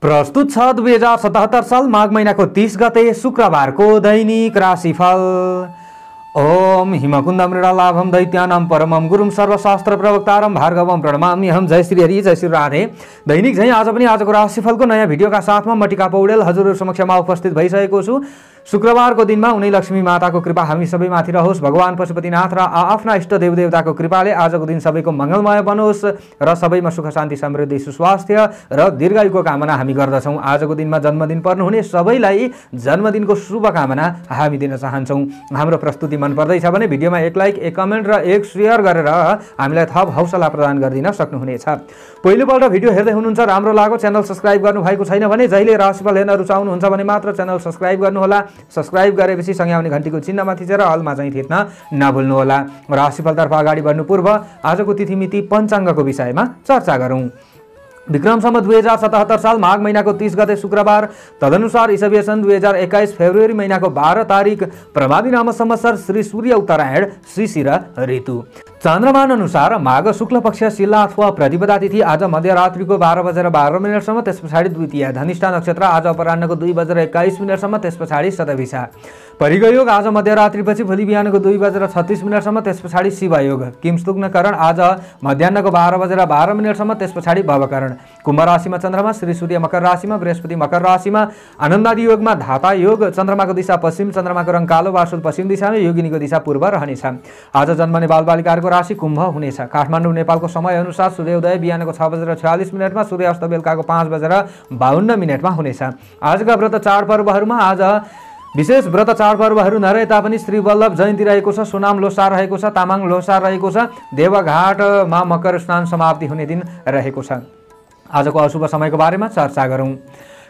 प्रस्तुत छ 2077 साल माघ महिनाको 30 गते शुक्रबारको दैनिक राशिफल। ओम हिमकुंद मृडालाभम दैत्यानां परमं गुरुं सर्वशास्त्र प्रवक्तारं भार्गवं प्रणमाम्यहं। जय श्री हरि, जय श्री राधे। दैनिक झैं आज पनि आजको राशिफलको नयाँ भिडियोका साथमा म टिका पौडेल हजुरहरु समक्षमा उपस्थित भइसकेको छु। शुक्रबारको दिनमा उनी लक्ष्मी माताको कृपा हामी सबैमाथि रहोस्। भगवान पशुपतिनाथ र आफ्ना इष्ट देवदेवताको कृपाले आजको दिन सबैको मंगलमय बनोस् र सबैमा सुख शान्ति समृद्धि सुस्वास्थ्य र दीर्घायुको कामना हामी गर्दछौं। आजको दिनमा जन्मदिन पर्नुहुने सबैलाई जन्मदिनको शुभकामना हामी दिन चाहन्छौं। हाम्रो प्रस्तुति मन पर्दैछ भने भिडियोमा एक लाइक, एक कमेन्ट र एक शेयर गरेर हामीलाई थप हौसला प्रदान गरिदिन सक्नुहुनेछ। पहिलोपल्ट भिडियो हेर्दै हुनुहुन्छ, राम्रो लाग्यो, च्यानल सब्स्क्राइब गर्नु भएको छैन भने जहिले राशिफल हेर्न रुचाउनुहुन्छ भने मात्र च्यानल सब्स्क्राइब गर्नुहोला। सब्स्क्राइब गरेपछि सँगै आउने घण्टीको चिन्हमा थिचेर अलमा चाहिँ थिच्न नभुल्नुहोला। राशिफलतर्फ अगाडि बढ्नु पूर्व आजको तिथिमिति पञ्चाङ्गको विषयमा चर्चा गरौँ। विक्रम सम्वत 2077 साल माघ महीनाको 30 गते शुक्रबार, तदनुसार ईसवीय सन् 2021 फेब्रुअरी महीनाको 12 तारिक प्रमादी नाम संवत्सर श्री सूर्य उत्तरायण श्रीशिर ऋतु। चन्द्रमान अनुसार माघ शुक्ल पक्ष शिला अथवा प्रतिपदा तिथि आज मध्यरात्रिको 12:12 त्यस पछाडि द्वितीय। धनिष्ठा नक्षत्र आज अपराह्नको 2:21 त्यस पछाडि शतभिषा। परिगयोग आज मध्यरात्रिपछि भोलि बिहानको 2:36 त्यस पछाडि शिवयोग। किंस्तुग्न करण आज मध्याह्नको 12:12 त्यस पछाडि भवकरण। कुम्भ राशिमा चन्द्रमा, श्री सूर्य मकर राशिमा, बृहस्पति मकर राशिमा, आनन्दादि योगमा धाता योग। चन्द्रमाको दिशा पश्चिम, चन्द्रमाको रङ कालो, वासुल पश्चिम दिशामा, योगिनीको दिशा पूर्व रहनेछ। आज जन्मने बालबालिकाहरूको राशि कुम्भ हुनेछ। काठमाडौँ नेपालको समय अनुसार सूर्योदय बिहानको 6:46 सूर्यास्त बेलुकाको 5:52 हुनेछ। आजका व्रत चाडपर्वहरूमा आज विशेष व्रत चाडपर्वहरू नरहे तापनि श्री वल्लभ जयन्ती रहेको छ, सोनाम लोसार रहेको छ, तामाङ लोसार रहेको छ, देवघाटमा मकर स्नान समाप्ति हुने दिन रहेको छ। आजको अशुभ समयको बारेमा चर्चा गरौँ।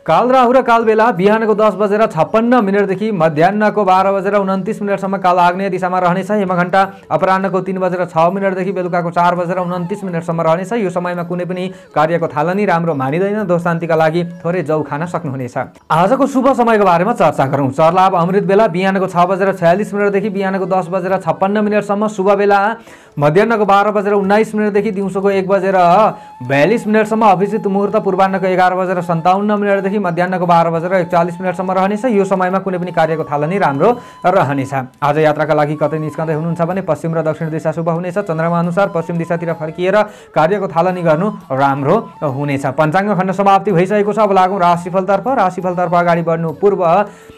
काल राहु र काल बेला बिहानको 10:56 देखि मध्याह्नको 12:29 काल आग्नेय दिशामा रहनेछ। यमघण्टा अपराह्नको 3:06 देखि बेलुकाको 4:29 रहनेछ। यो समयमा कुनै पनि कार्यको थालनी राम्रो मानिँदैन। दोष शान्तिका लागि थोरै जौ खान सक्नुहुनेछ। आजको शुभ समयको बारेमा चर्चा गरौँ। चरलाभ अमृत बेला बिहानको 6:46 देखि बिहानको 10:56 शुभ बेला मध्याह्नको 12:19 देखि दिउँसोको 1:42 अभिजित मुहुर्त पूर्वाह्नको 11:57 देखि मध्याह्नको 12:41 रहनेछ। यो समयमा कुनै पनि कार्यको थालनी राम्रो रहनेछ। आज यात्राका लागि कतै निस्कँदै हुनुहुन्छ भने पश्चिम र दक्षिण दिशा शुभ हुनेछ। चन्द्रमा अनुसार पश्चिम दिशातिर फर्किएर कार्यको थालनी गर्नु राम्रो हुनेछ। पञ्चाङ्ग खण्ड समाप्ति भइसकेको छ। अब लागौँ राशिफलतर्फ। राशिफलतर्फ अगाडि बढ्नु पूर्व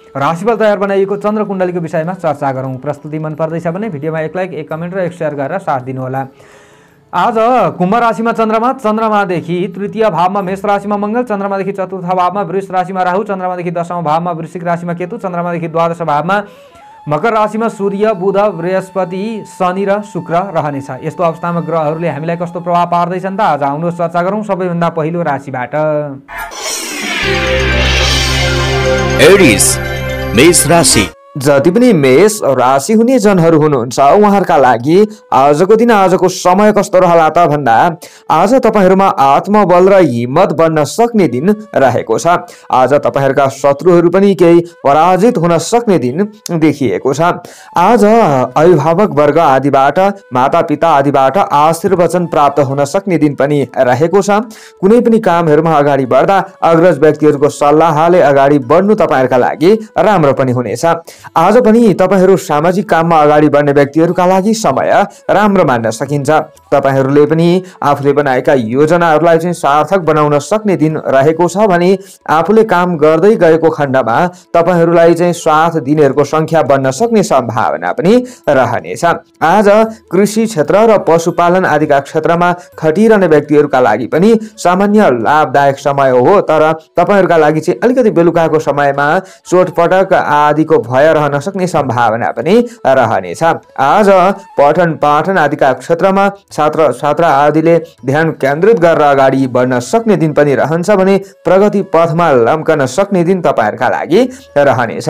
राशिफल तयार बनाइएको चन्द्र कुण्डलीको विषयमा चर्चा गरौँ। प्रस्तुति मन पर्दैछ भने भिडियोमा एक लाइक, एक कमेन्ट र एक शेयर गरेर साथ दिनुहोला। आज कुम्भ राशिमा चन्द्रमा, चन्द्रमादेखि तृतीय भावमा मेष राशिमा मङ्गल, चन्द्रमादेखि चतुर्थ भावमा वृष राशिमा राहु, चन्द्रमादेखि दशौं भावमा वृश्चिक राशिमा केतु, चन्द्रमादेखि द्वादश भावमा मकर राशिमा सूर्य, बुध, बृहस्पति, शनि र शुक्र रहनेछ। यस्तो अवस्थामा ग्रहहरूले हामीलाई कस्तो प्रभाव पार्दैछन् त आज आउनुहोस् चर्चा गरौँ। सबैभन्दा पहिलो राशिबाट एरिस मेष राशि। जति पनि मेष राशि हुने जनहरू हुनुहुन्छ उहाँहरूका लागि आजको दिन, आजको समय कस्तो रहला त भन्दा आज तपाईहरूमा आत्मबल र हिम्मत बन्न सक्ने दिन रहेको छ। आज तपाईहरूका शत्रुहरू पनि केही पराजित हुन सक्ने दिन देखिएको छ। आज अभिभावक वर्ग आदिबाट, माता पिता आदिबाट आशीर्वचन प्राप्त हुन सक्ने दिन पनि रहेको छ। कुनै पनि कामहरूमा अगाडि बढ्दा अग्रज व्यक्तिहरूको सल्लाहले अगाडि बढ्नु तपाईहरूका लागि राम्रो पनि हुनेछ। आज पनि तपाईहरू सामाजिक काममा अगाडि बढ्ने व्यक्तिहरूका लागि समय राम्रो मान्न सकिन्छ। तपाईहरूले पनि आफूले बनाएका योजनाहरूलाई चाहिँ सार्थक बनाउन सक्ने दिन रहेको छ भने आफूले काम गर्दै गएको खण्डमा तपाईहरूलाई चाहिँ साथ दिनेहरूको संख्या बन्न सक्ने सम्भावना पनि रहनेछ। आज कृषि क्षेत्र र पशुपालन आदिका क्षेत्रमा खटिरहने व्यक्तिहरूका लागि पनि सामान्य लाभदायक समय हो, तर तपाईहरूका लागि चाहिँ अलिकति बेलुकाको समयमा चोटपटक आदिको भय रहन सक्ने सम्भावना पनि रहनेछ। आज पठन पाठन आदिका क्षेत्रमा छात्र छात्रा आदिले ध्यान केन्द्रित गरेर अगाडि बढ्न सक्ने दिन पनि रहन्छ भने प्रगति पथमा लम्कन सक्ने दिन तपाईहरूका लागि रहनेछ।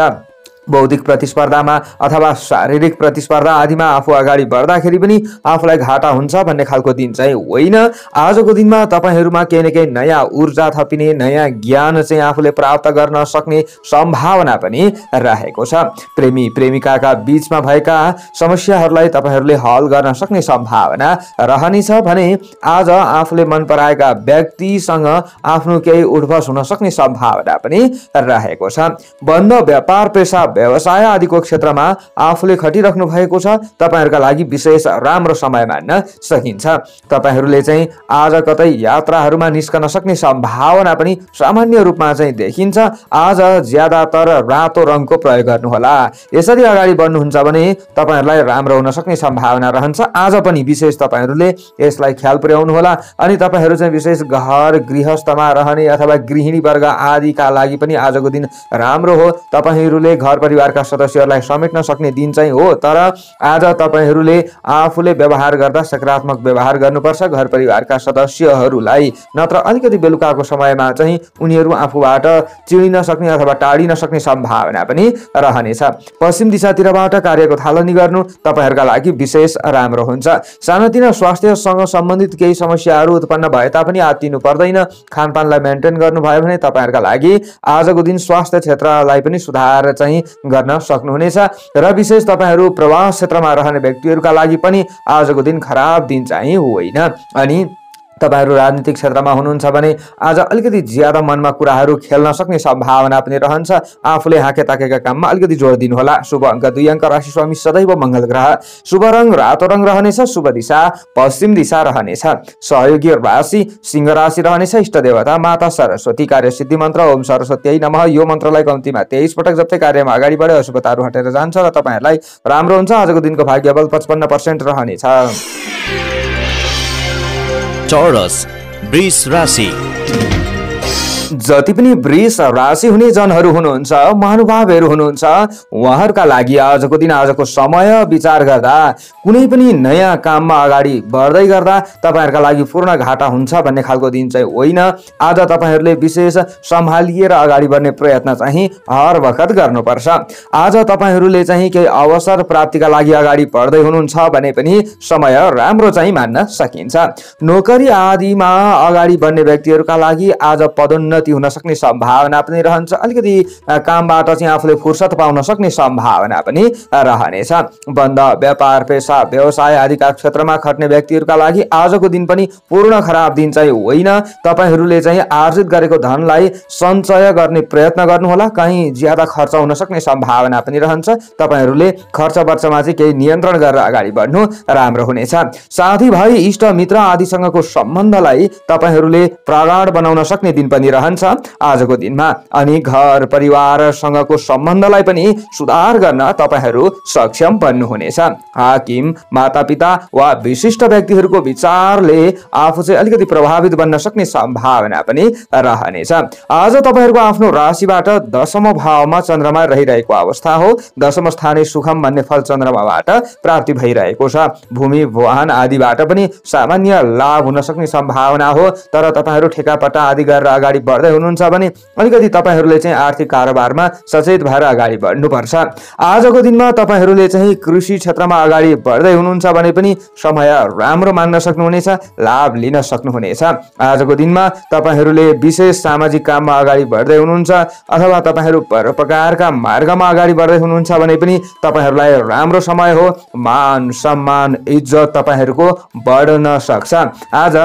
बौद्धिक प्रतिस्पर्धामा अथवा शारीरिक प्रतिस्पर्धा आदिमा आफू अगाडि बढ्दाखेरि पनि आफूलाई घाटा हुन्छ भन्ने खालको दिन चाहिँ होइन। आजको दिनमा तपाईहरुमा केही न केही नयाँ ऊर्जा थपिने, नयाँ ज्ञान चाहिँ आफूले प्राप्त गर्न सक्ने सम्भावना पनि रहेको छ। प्रेमी प्रेमिकाका बीचमा भएका समस्याहरूलाई तपाईहरुले हल गर्न सक्ने सम्भावना रहनेछ भने आज आफूले मन पराएका व्यक्तिसँग आफ्नो केही उठबस हुन सक्ने सम्भावना पनि रहेको छ। बन्द व्यापार, पेशा, व्यवसाय आदिको क्षेत्रमा आफूले खटिराख्नु भएको छ, तपाईहरुका लागि विशेष राम्रो समय मान्न सकिन्छ। तपाईहरुले चाहिँ आज कतै यात्राहरूमा निस्कन सक्ने सम्भावना पनि सामान्य रूपमा चाहिँ देखिन्छ। आज ज्यादातर रातो रङको प्रयोग गर्नुहोला। यसरी अगाडि बढ्नुहुन्छ भने तपाईहरुलाई राम्रो हुन सक्ने सम्भावना रहन्छ। आज पनि विशेष तपाईहरुले यसलाई ख्याल पुर्याउनु होला अनि तपाईहरु चाहिँ विशेष घर गृहस्थमा रहने अथवा गृहिणी वर्ग आदिका लागि पनि आजको दिन राम्रो हो। तपाईहरुले घर परिवारका सदस्यहरूलाई समेट्न सक्ने दिन चाहिँ हो, तर आज तपाईहरुले आफूले व्यवहार गर्दा सकारात्मक व्यवहार गर्नुपर्छ घर परिवारका सदस्यहरूलाई, नत्र अलिकति बेलुकाको समयमा चाहिँ उनीहरू आफूबाट चिडिन सक्ने अथवा टाडिन सक्ने सम्भावना पनि रहनेछ। पश्चिम दिशातिरबाट कार्यको थालनी गर्नु तपाईहरुका लागि विशेष राम्रो हुन्छ। सानोतिनो स्वास्थ्यसँग सम्बन्धित केही समस्याहरू उत्पन्न भए तापनि आत्तिनु पर्दैन। खानपानलाई मेन्टेन गर्नु भयो भने तपाईहरुका लागि आजको दिन स्वास्थ्य क्षेत्रलाई पनि सुधार चाहिँ गर्न सक्नुहुनेछ। र विशेष तपाईहरु प्रवास क्षेत्रमा रहने व्यक्तिहरुका लागि पनि आजको दिन खराब दिन चाहिँ होइन। अनि तपाईहरु राजनीतिक क्षेत्रमा हुनुहुन्छ भने आज अलिकति ज्यादा मनमा कुराहरू खेल्न सक्ने सम्भावना पनि रहन्छ। आफूले हाके ताकेका काममा अलिकति जोड दिनु होला। शुभ अङ्क 2 अङ्क, राशि स्वामी सदैव मंगल ग्रह, शुभ रङ रातो रङ रहनेछ, शुभ दिशा पश्चिम दिशा रहनेछ, सहयोगी राशि सिंह राशि रहनेछ, इष्ट देवता माता सरस्वती, कार्य सिद्धि मन्त्र ओम सरस्वती नमः। यो मन्त्रलाई कम्तीमा 23 पटक जप्दै कार्यमा अगाडि बढे अशुभताहरू हटेर जान्छ र तपाईहरुलाई राम्रो हुन्छ। आजको दिनको भाग्यबल 55% रहनेछ। टोरस वृष राशि। जति पनि वृष राशि हुने जनहरू हुनुहुन्छ, महानुभावहरू हुनुहुन्छ, उहाँहरूका लागि आजको दिन, आजको समय विचार गर्दा कुनै पनि नयाँ काममा अगाडि बढ्दै गर्दा तपाईहरुका लागि पूर्ण घाटा हुन्छ भन्ने खालको दिन चाहिँ होइन। आज तपाईहरुले विशेष सम्हालिएर अगाडि बढ्ने प्रयत्न चाहिँ हर वखत गर्नुपर्छ। आज तपाईहरुले चाहिँ केही अवसर प्राप्तिका लागि अगाडि बढ्दै हुनुहुन्छ भने पनि समय राम्रो चाहिँ मान्न सकिन्छ। नोकरी आदिमा अगाडि बढ्ने व्यक्तिहरुका लागि आज पदोन्नति हुन सक्ने सम्भावना पनि रहन्छ। अलिकति कामबाट चाहिँ आफूले फुर्सद पाउन सक्ने सम्भावना पनि रहनेछ। बन्द व्यापार, पेशा, व्यवसाय आदिका क्षेत्रमा खट्ने व्यक्तिहरुका लागि आजको दिन पनि पूर्ण खराब दिन चाहिँ होइन। तपाईहरुले चाहिँ आर्जित गरेको धनलाई सञ्चय गर्ने प्रयत्न गर्नुहोला। कहीं ज्यादा खर्च हुन सक्ने सम्भावना पनि रहन्छ। तपाईहरुले खर्च वर्चमा चाहिँ केही नियन्त्रण गरेर अगाडि बढ्नु राम्रो हुनेछ। साथी भाइ, इष्ट मित्र आदिसँगको सम्बन्धलाई तपाईहरुले प्रगाढ बनाउन सक्ने दिन पनि रहन्छ आजको दिनमा। अनि घर परिवारसँगको सम्बन्धलाई पनि सुधार गर्न तपाईहरु सक्षम बन्नुहुनेछ। हाकिम, मातापिता वा विशिष्ट व्यक्तिहरुको विचारले आफू चाहिँ अलिकति प्रभावित बन्न सक्ने सम्भावना पनि रहनेछ। आज तपाईहरुको आफ्नो राशिबाट 10औं भावमा चन्द्रमा रहिरहेको अवस्था हो। 10औं स्थाने सुखम भन्ने फल चन्द्रमाबाट प्राप्ति भइरहेको छ। भूमि वाहन आदिबाट पनि सामान्य लाभ हुन सक्ने सम्भावना हो। तर तपाईहरु ठेकापट्टा आदि गरेर अगाडि बढ्दै हुनुहुन्छ भने अलिकति तपाईहरुले चाहिँ आर्थिक कारोबारमा सचेत भएर अगाडि बढ्नुपर्छ। आजको दिनमा तपाईहरुले चाहिँ कृषि क्षेत्रमा अगाडि बढ्दै हुनुहुन्छ भने पनि समय राम्रो मान्न सक्नुहुनेछ, लाभ लिन सक्नुहुनेछ। आजको दिनमा तपाईहरुले विशेष सामाजिक काममा अगाडि बढ्दै हुनुहुन्छ अथवा तपाईहरु परोपकारका मार्गमा अगाडि बढ्दै हुनुहुन्छ भने पनि तपाईहरुलाई राम्रो समय हो। मान सम्मान इज्जत तपाईहरुको बढ्न सक्छ। आज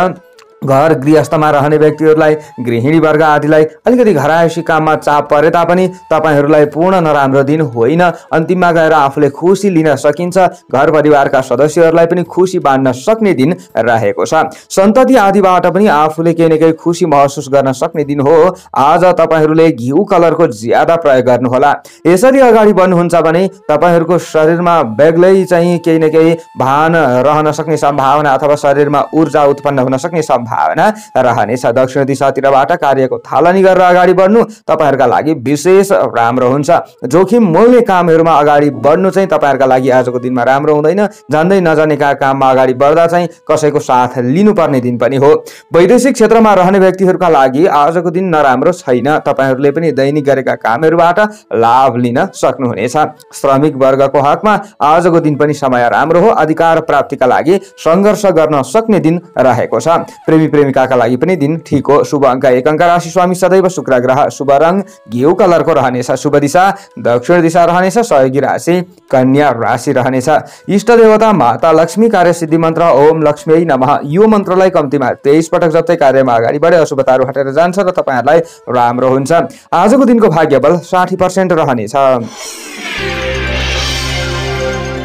घर गृहस्थमा रहने व्यक्तिहरुलाई, गृहिणी वर्ग आदिलाई अलिकति घरायसी काममा चाप परे तापनि तपाईहरुलाई पूर्ण नराम्रो दिन होइन। अन्तिममा गएर आफूले खुसी लिन सकिन्छ। घर परिवारका सदस्यहरुलाई पनि खुसी बाँड्न सक्ने दिन रहेको छ। सन्तति आदिबाट पनि आफूले केही न केही खुसी महसुस गर्न सक्ने दिन हो। आज तपाईहरुले घिउ कलरको ज्यादा प्रयोग गर्नुहोला। यसरी अगाडि बढ्नुहुन्छ भने तपाईहरुको शरीरमा बेग्लै चाहिँ केही न केही भान रहन सक्ने सम्भावना अथवा शरीरमा ऊर्जा उत्पन्न हुन सक्ने सम्भावना सम्भावना रहनेछ। दक्षिण दिशातिरबाट कार्यको थालनी गरेर अगाडि बढ्नु तपाईहरुका लागि विशेष राम्रो हुन्छ। जोखिम मोल्ने कामहरुमा अगाडि बढ्नु चाहिँ तपाईहरुका लागि आजको दिनमा राम्रो हुँदैन। जान्दै नजानेका काममा अगाडि बढ्दा चाहिँ कसैको साथ लिनुपर्ने दिन पनि हो। वैदेशिक क्षेत्रमा रहने व्यक्तिहरुका लागि आजको दिन नराम्रो छैन। तपाईहरुले पनि दैनिक गरेका कामहरुबाट लाभ लिन सक्नुहुनेछ। श्रमिक वर्गको हकमा आजको दिन पनि समय राम्रो हो। अधिकार प्राप्तिका लागि संघर्ष गर्न सक्ने दिन रहेको छ। प्रेमी प्रेमिकाका लागि पनि दिन ठीक हो। शुभ अंक 1 अंक, राशि स्वामी सदैव शुक्र ग्रह, शुभ रंग घिउ कलरको रहनेछ, शुभ दिशा दक्षिण दिशा रहनेछ, सहयोगी राशि कन्या राशि रहनेछ। इष्ट देवता माता लक्ष्मी, कार्य सिद्धि मन्त्र ओम लक्ष्मी नमः। यो मन्त्रलाई कम्तीमा 23 पटक जप्दै कार्यमा अगाडि बढे अशुभताहरू हटेर जान्छ र तपाईहरुलाई राम्रो हुन्छ। आजको दिनको भाग्य बल 60% रहनेछ।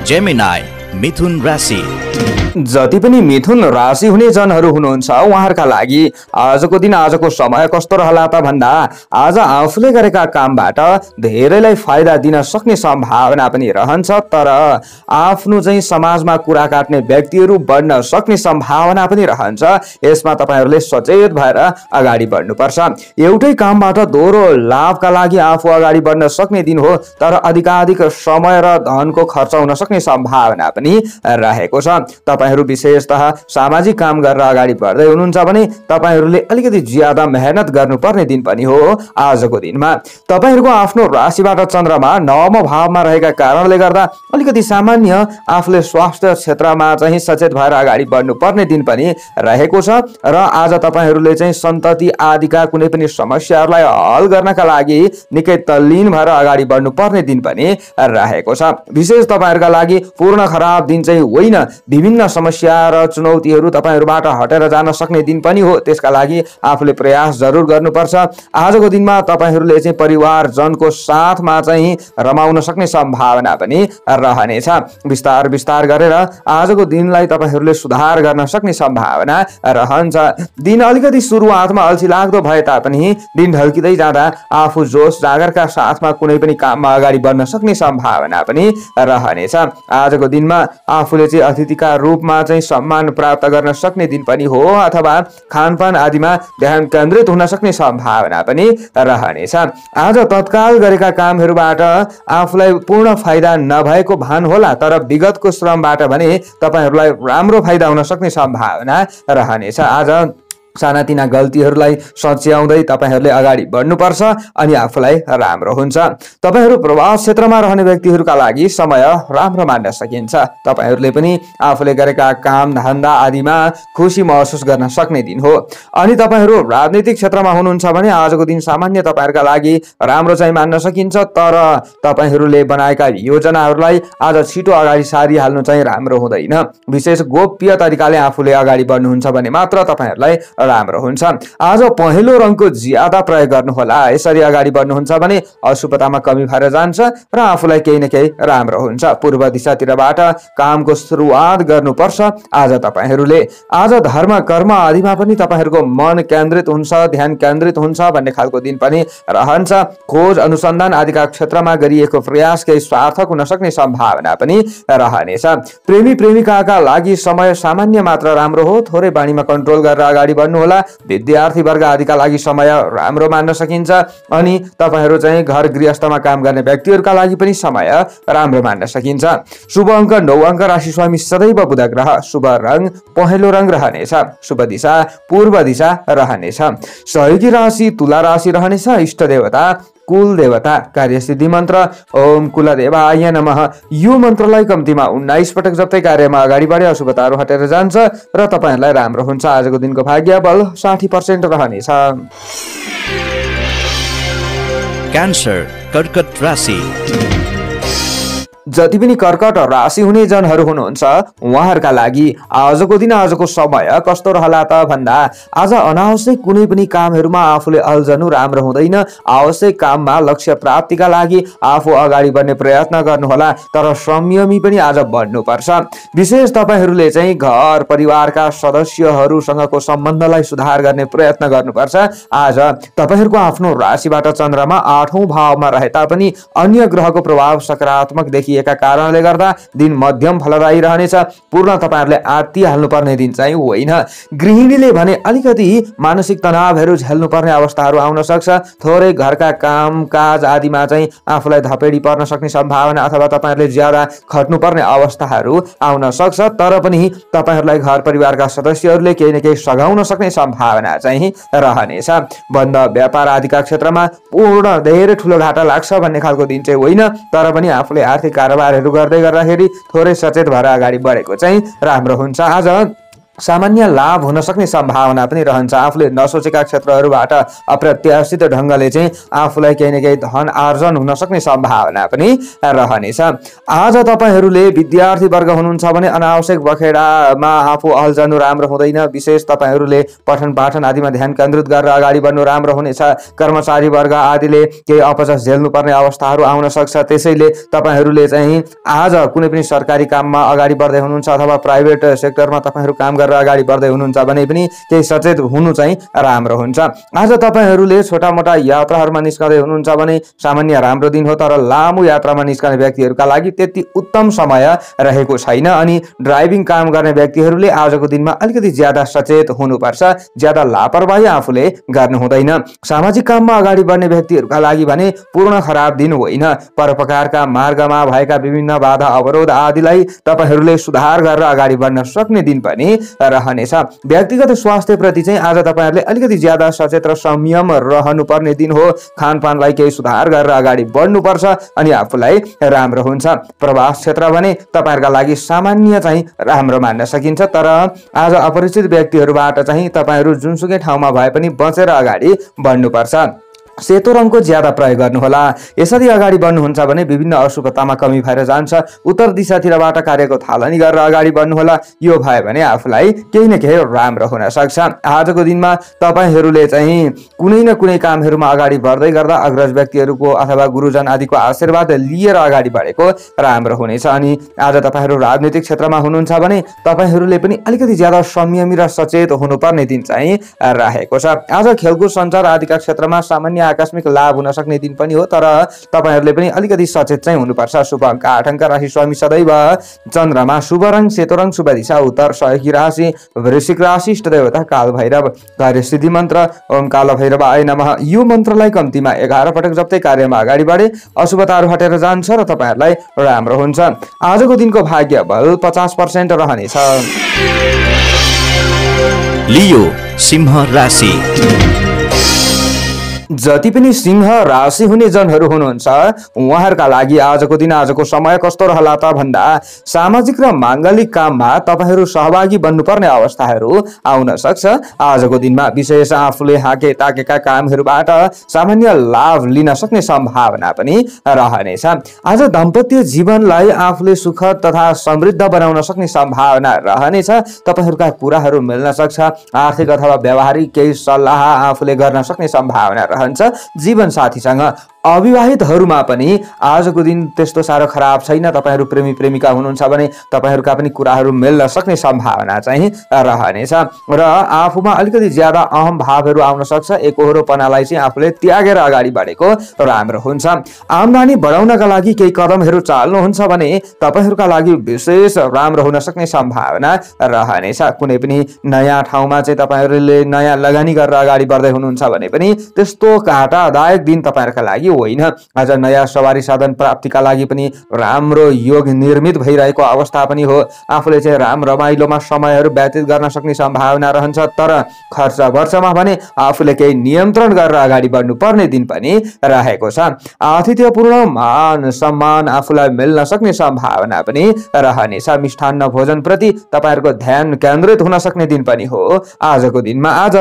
जेमिनाई मिथुन राशि। जति पनि मिथुन राशि हुने जनहरू हुनुहुन्छ उहाँहरूका लागि आजको दिन आजको समय कस्तो रहला त भन्दा आज आफूले गरेका कामबाट धेरैलाई फाइदा दिन सक्ने सम्भावना पनि रहन्छ। तर आफ्नो चाहिँ समाजमा कुरा काट्ने व्यक्तिहरू बढ्न सक्ने सम्भावना पनि रहन्छ। यसमा तपाईहरुले सचेत भएर अगाडि बढ्नुपर्छ। एउटै कामबाट दोहोरो लाभका लागि आफू अगाडि बढ्न सक्ने दिन हो। तर अधिकाधिक समय र धनको खर्च हुन सक्ने सम्भावना पनि रहेको छ। तपाईहरु विशेषतः सामाजिक काम गरेर अगाडि बढ्दै हुनुहुन्छ भने तपाईहरुले अलिकति ज्यादा मेहनत गर्नुपर्ने दिन पनि हो। आजको दिनमा तपाईहरुको आफ्नो राशिबाट चन्द्रमा 9औं भावमा रहेका कारणले गर्दा अलिकति सामान्य आफूले स्वास्थ्य क्षेत्रमा चाहिँ सचेत भएर अगाडि बढ्नुपर्ने दिन पनि रहेको छ। र आज तपाईहरुले चाहिँ सन्तति आदिका कुनै पनि समस्याहरूलाई हल गर्नका लागि निकै तल्लीन भएर अगाडि बढ्नुपर्ने दिन पनि रहेको छ। विशेष तपाईहरुका लागि पूर्ण खराब दिन चाहिँ होइन। विभिन्न समस्या र चुनौतीहरू तपाईहरुबाट हटेर जान सक्ने दिन पनि हो। त्यसका लागि आफूले प्रयास जरुर गर्नुपर्छ। आजको दिनमा तपाईहरुले चाहिँ परिवारजनको साथमा चाहिँ रमाउन सक्ने सम्भावना पनि रहनेछ। बिस्तार बिस्तार गरेर आजको दिनलाई तपाईहरुले सुधार गर्न सक्ने सम्भावना रहन्छ। दिन अलिकति सुरुवातमा अल्छी लाग्दो भए तापनि दिन ढल्किँदै जाँदा आफू जोश जागरका साथमा कुनै पनि काममा अगाडि बढ्न सक्ने सम्भावना पनि रहनेछ। आजको दिनमा आफूले चाहिँ अतिथिका रूपमा चाहिँ सम्मान प्राप्त गर्न सक्ने दिन पनि हो अथवा खानपान आदिमा ध्यान केन्द्रित हुन सक्ने सम्भावना पनि रहनेछ। आज तत्काल गरेका कामहरुबाट आफूलाई पूर्ण फाइदा नभएको भान होला। तर विगतको श्रमबाट भने तपाईहरुलाई राम्रो फाइदा हुन सक्ने सम्भावना रहनेछ। आज सानातिना गल्तीहरूलाई सच्याउँदै तपाईहरुले अगाडि बढ्नुपर्छ अनि आफूलाई राम्रो हुन्छ। तपाईहरु प्रवास क्षेत्रमा रहने व्यक्तिहरूका लागि समय राम्रो मान्न सकिन्छ। तपाईहरुले पनि आफूले गरेका काम धन्दा आदिमा खुसी महसुस गर्न सक्ने दिन हो। अनि तपाईहरु राजनीतिक क्षेत्रमा हुनुहुन्छ भने आजको दिन सामान्य तपाईहरुका लागि राम्रो चाहिँ मान्न सकिन्छ। तर तपाईहरुले बनाएका योजनाहरूलाई आज छिटो अगाडि सारिहाल्नु चाहिँ राम्रो हुँदैन। विशेष गोप्य तरिकाले आफूले अगाडि बढ्नुहुन्छ भने मात्र तपाईहरुलाई राम्रो हुन्छ। आज पहेँलो रङको ज्यादा प्रयोग गर्नुहोला। यसरी अगाडि बढ्नुहुन्छ भने अशुभतामा कमी भएर जान्छ र आफूलाई केही न केही राम्रो हुन्छ। पूर्व दिशातिरबाट कामको सुरुवात गर्नुपर्छ। आज तपाईहरुले आज धर्म कर्म आदिमा पनि तपाईहरुको मन केन्द्रित हुन्छ, ध्यान केन्द्रित हुन्छ भन्ने खालको दिन पनि रहन्छ। खोज अनुसन्धान आदिका क्षेत्रमा गरिएको प्रयास केही सार्थक हुन सक्ने सम्भावना पनि रहनेछ। प्रेमी प्रेमिकाका लागि समय सामान्य मात्र राम्रो हो। थोरै बानीमा कन्ट्रोल गरेर अगाडि बढ्नु होला। विद्यार्थी वर्ग आदिका लागि समय राम्रो मान्न सकिन्छ। अनि तपाईहरु चाहिँ घर गृहस्थमा काम गर्ने व्यक्तिहरूका लागि पनि समय राम्रो मान्न सकिन्छ। शुभ अंक 9 अंक, राशि स्वामी सदैव बुध ग्रह, शुभ रंग पहेँलो रंग रहनेछ, शुभ दिशा पूर्व दिशा रहनेछ। सहयोगी राशि तुला राशि रहनेछ। इष्ट देवता कुल देवता, कार्य सिद्धि मन्त्र ओम कुलदेवाय नमः। यो मन्त्रलाई कम्तीमा 19 पटक जप्दै कार्यमा अगाडि बढे अशुभताहरू हटेर जान्छ र तपाईहरुलाई राम्रो हुन्छ। आजको दिनको भाग्य बल 60% रहनेछ। क्यान्सर कर्कट राशि। जति पनि कर्कट राशि हुने जनहरू हुनुहुन्छ उहाँहरूका लागि आजको दिन आजको समय कस्तो रहला त भन्दा आज अनावश्यक कुनै पनि कामहरूमा आफूले अल्झनु राम्रो हुँदैन। आवश्यक काममा लक्ष्य प्राप्तिका लागि आफू अगाडि बढ्ने प्रयत्न गर्नुहोला। तर संयमी पनि आज बढ्नुपर्छ। विशेष तपाईहरूले चाहिँ घर परिवारका सदस्यहरूसँगको सम्बन्धलाई सुधार गर्ने प्रयत्न गर्नुपर्छ। आज तपाईहरूको आफ्नो राशिबाट चन्द्रमा 8औं भावमा रहे तापनि अन्य ग्रहको प्रभाव सकारात्मक देखिए दिएका कारणले गर्दा दिन मध्यम फलदायी रहनेछ। पूर्ण तपाईहरुले आत्तिहाल्नुपर्ने दिन चाहिँ होइन। गृहिणीले भने अलिकति मानसिक तनावहरू झेल्नुपर्ने अवस्थाहरू आउन सक्छ। थोरै घरका कामकाज आदिमा चाहिँ आफूलाई धपेडी पर्न सक्ने सम्भावना अथवा तपाईहरुले ज्यादा खट्नुपर्ने अवस्थाहरू आउन सक्छ। तर पनि तपाईहरुलाई घर परिवारका सदस्यहरूले केही न केही सघाउन सक्ने सम्भावना चाहिँ रहनेछ। बन्द व्यापार आदिका क्षेत्रमा पूर्ण धेरै ठुलो घाटा लाग्छ भन्ने खालको दिन चाहिँ होइन। तर पनि आफूले आर्थिक कारोबारहरू गर्दै गर्दाखेरि थोरै सचेत भएर अगाडि बढेको चाहिँ राम्रो हुन्छ। आज सामान्य लाभ हुन सक्ने सम्भावना पनि रहन्छ। आफूले नसोचेका क्षेत्रहरूबाट अप्रत्याशित ढङ्गले चाहिँ आफूलाई केही न केही धन आर्जन हुन सक्ने सम्भावना पनि रहनेछ। आज तपाईहरूले विद्यार्थी वर्ग हुनुहुन्छ भने अनावश्यक बखेडामा आफू अल्झनु राम्रो हुँदैन। विशेष तपाईहरूले पठन पाठन आदिमा ध्यान केन्द्रित गरेर अगाडि बढ्नु राम्रो हुनेछ। कर्मचारी वर्ग आदिले केही अपजस झेल्नुपर्ने अवस्थाहरू आउन सक्छ। त्यसैले तपाईहरूले चाहिँ आज कुनै पनि सरकारी काममा अगाडि बढ्दै हुनुहुन्छ अथवा प्राइभेट सेक्टरमा तपाईहरू काम अगाडि बढ्दै हुनुहुन्छ भने पनि केही सचेत हुनु चाहिँ राम्रो हुन्छ। आज तपाईहरूले छोटा मोटा यात्राहरूमा निस्कँदै हुनुहुन्छ भने सामान्य राम्रो दिन हो। तर लामो यात्रामा निस्कने व्यक्तिहरूका लागि त्यति उत्तम समय रहेको छैन। अनि ड्राइभिङ काम गर्ने व्यक्तिहरूले आजको दिनमा अलिकति ज्यादा सचेत हुनुपर्छ। ज्यादा लापरवाही आफूले गर्नु हुँदैन। सामाजिक काममा अगाडि बढ्ने व्यक्तिहरूका लागि भने पूर्ण खराब दिन होइन। परोपकारका मार्गमा भएका विभिन्न बाधा अवरोध आदिलाई तपाईहरूले सुधार गरेर अगाडि बढ्न सक्ने दिन पनि रहनेछ। व्यक्तिगत स्वास्थ्य प्रति चाहिँ आज तपाईहरुले अलिकति ज्यादा सचेत र संयम रहनुपर्ने दिन हो। खानपानलाई केही सुधार गरेर अगाडि बढ्नुपर्छ अनि आफूलाई राम्रो हुन्छ। प्रवास क्षेत्र भने तपाईहरुका लागि सामान्य चाहिँ राम्रो मान्न सकिन्छ। तर आज अपरिचित व्यक्तिहरूबाट चाहिँ तपाईहरु जुनसुकै ठाउँमा भए पनि बचेर अगाडि बढ्नुपर्छ। सेतो रङको ज्यादा प्रयोग गर्नुहोला। यसरी अगाडि बढ्नुहुन्छ भने विभिन्न अशुभतामा कमी भएर जान्छ। उत्तर दिशातिरबाट कार्यको थालनी गरेर अगाडि बढ्नुहोला। यो भयो भने आफूलाई केही न केही राम्रो हुन सक्छ। आजको दिनमा तपाईहरूले चाहिँ कुनै न कुनै कामहरूमा अगाडि बढ्दै गर्दा अग्रज व्यक्तिहरूको अथवा गुरुजन आदिको आशीर्वाद लिएर अगाडि बढेको राम्रो हुनेछ। अनि आज तपाईहरू राजनीतिक क्षेत्रमा हुनुहुन्छ भने तपाईहरूले पनि अलिकति ज्यादा संयमी र सचेत हुनुपर्ने दिन चाहिँ रहेको छ। आज खेलकुद सञ्चार आदिका क्षेत्रमा सामान्य आकस्मिक लाभ हुन सक्ने दिन पनि हो। तर तपाईहरूले पनि अलिकति सचेत चाहिँ हुनुपर्छ। शुभ अङ्क 8 अङ्क राशि स्वामी सदैव चन्द्रमा। शुभ रङ सेतो रङ। शुभ दिशा उत्तर। सहयोगी राशि वृश्चिक राशि। इष्ट देवता काल भैरव। कार्य सिद्धि मन्त्र ओम काल भैरवाय नमः। यो मन्त्रलाई कम्तीमा 11 पटक जप्दै कार्यमा अगाडि बढे अशुभताहरू हटेर जान्छ र तपाईहरुलाई राम्रो हुन्छ। आजको दिनको भाग्य बल 50% रहनेछ। लियो सिंह राशि। जति पनि सिंह राशि हुने जनहरू हुनुहुन्छ उहाँहरूका लागि आजको दिन आजको समय कस्तो रहला त भन्दा सामाजिक र माङ्गलिक काममा तपाईहरू सहभागी बन्नुपर्ने अवस्थाहरू आउन सक्छ। आजको दिनमा विशेष आफूले हाके ताकेका कामहरूबाट सामान्य लाभ लिन सक्ने सम्भावना पनि रहनेछ। आज दाम्पत्य जीवनलाई आफूले सुखद तथा समृद्ध बनाउन सक्ने सम्भावना रहनेछ। तपाईहरूका कुराहरू मिल्न सक्छ। आर्थिक अथवा व्यावहारिक केही सल्लाह आफूले गर्न सक्ने सम्भावना रहन्छ। जीवन साथीसँग अविवाहितहरूमा पनि आजको दिन त्यस्तो साह्रो खराब छैन। तपाईहरू प्रेमी प्रेमिका हुनुहुन्छ भने तपाईहरूका पनि कुराहरू मिल्न सक्ने सम्भावना चाहिँ रहनेछ र आफूमा अलिकति ज्यादा अहम भावहरू आउन सक्छ। एकोहोरोपनालाई चाहिँ आफूले त्यागेर अगाडि बढेको राम्रो हुन्छ। आम्दानी बढाउनका लागि केही कदमहरू चाल्नुहुन्छ भने तपाईहरूका लागि विशेष राम्रो हुन सक्ने सम्भावना रहनेछ। कुनै पनि नयाँ ठाउँमा चाहिँ तपाईहरूले नयाँ लगानी गरेर अगाडि बढ्दै हुनुहुन्छ भने पनि त्यस्तो घाटादायक दिन तपाईहरूका लागि होइन। आज नयाँ सवारी साधन प्राप्तिका लागि पनि राम्रो योग निर्मित भइरहेको अवस्था पनि हो। आफूले चाहिँ रमाइलोमा समयहरू व्यतीत गर्न सक्ने सम्भावना रहन्छ। तर खर्च वर्षमा भने आफूले केही नियन्त्रण गरेर अगाडि बढ्नु पर्ने दिन पनि रहेको छ। आतिथ्यपूर्ण मान सम्मान आफूलाई मिल्न सक्ने सम्भावना पनि रहनेछ। मिष्ठान्न भोजन प्रति तपाईहरूको ध्यान केन्द्रित हुन सक्ने दिन पनि हो आजको दिनमा। आज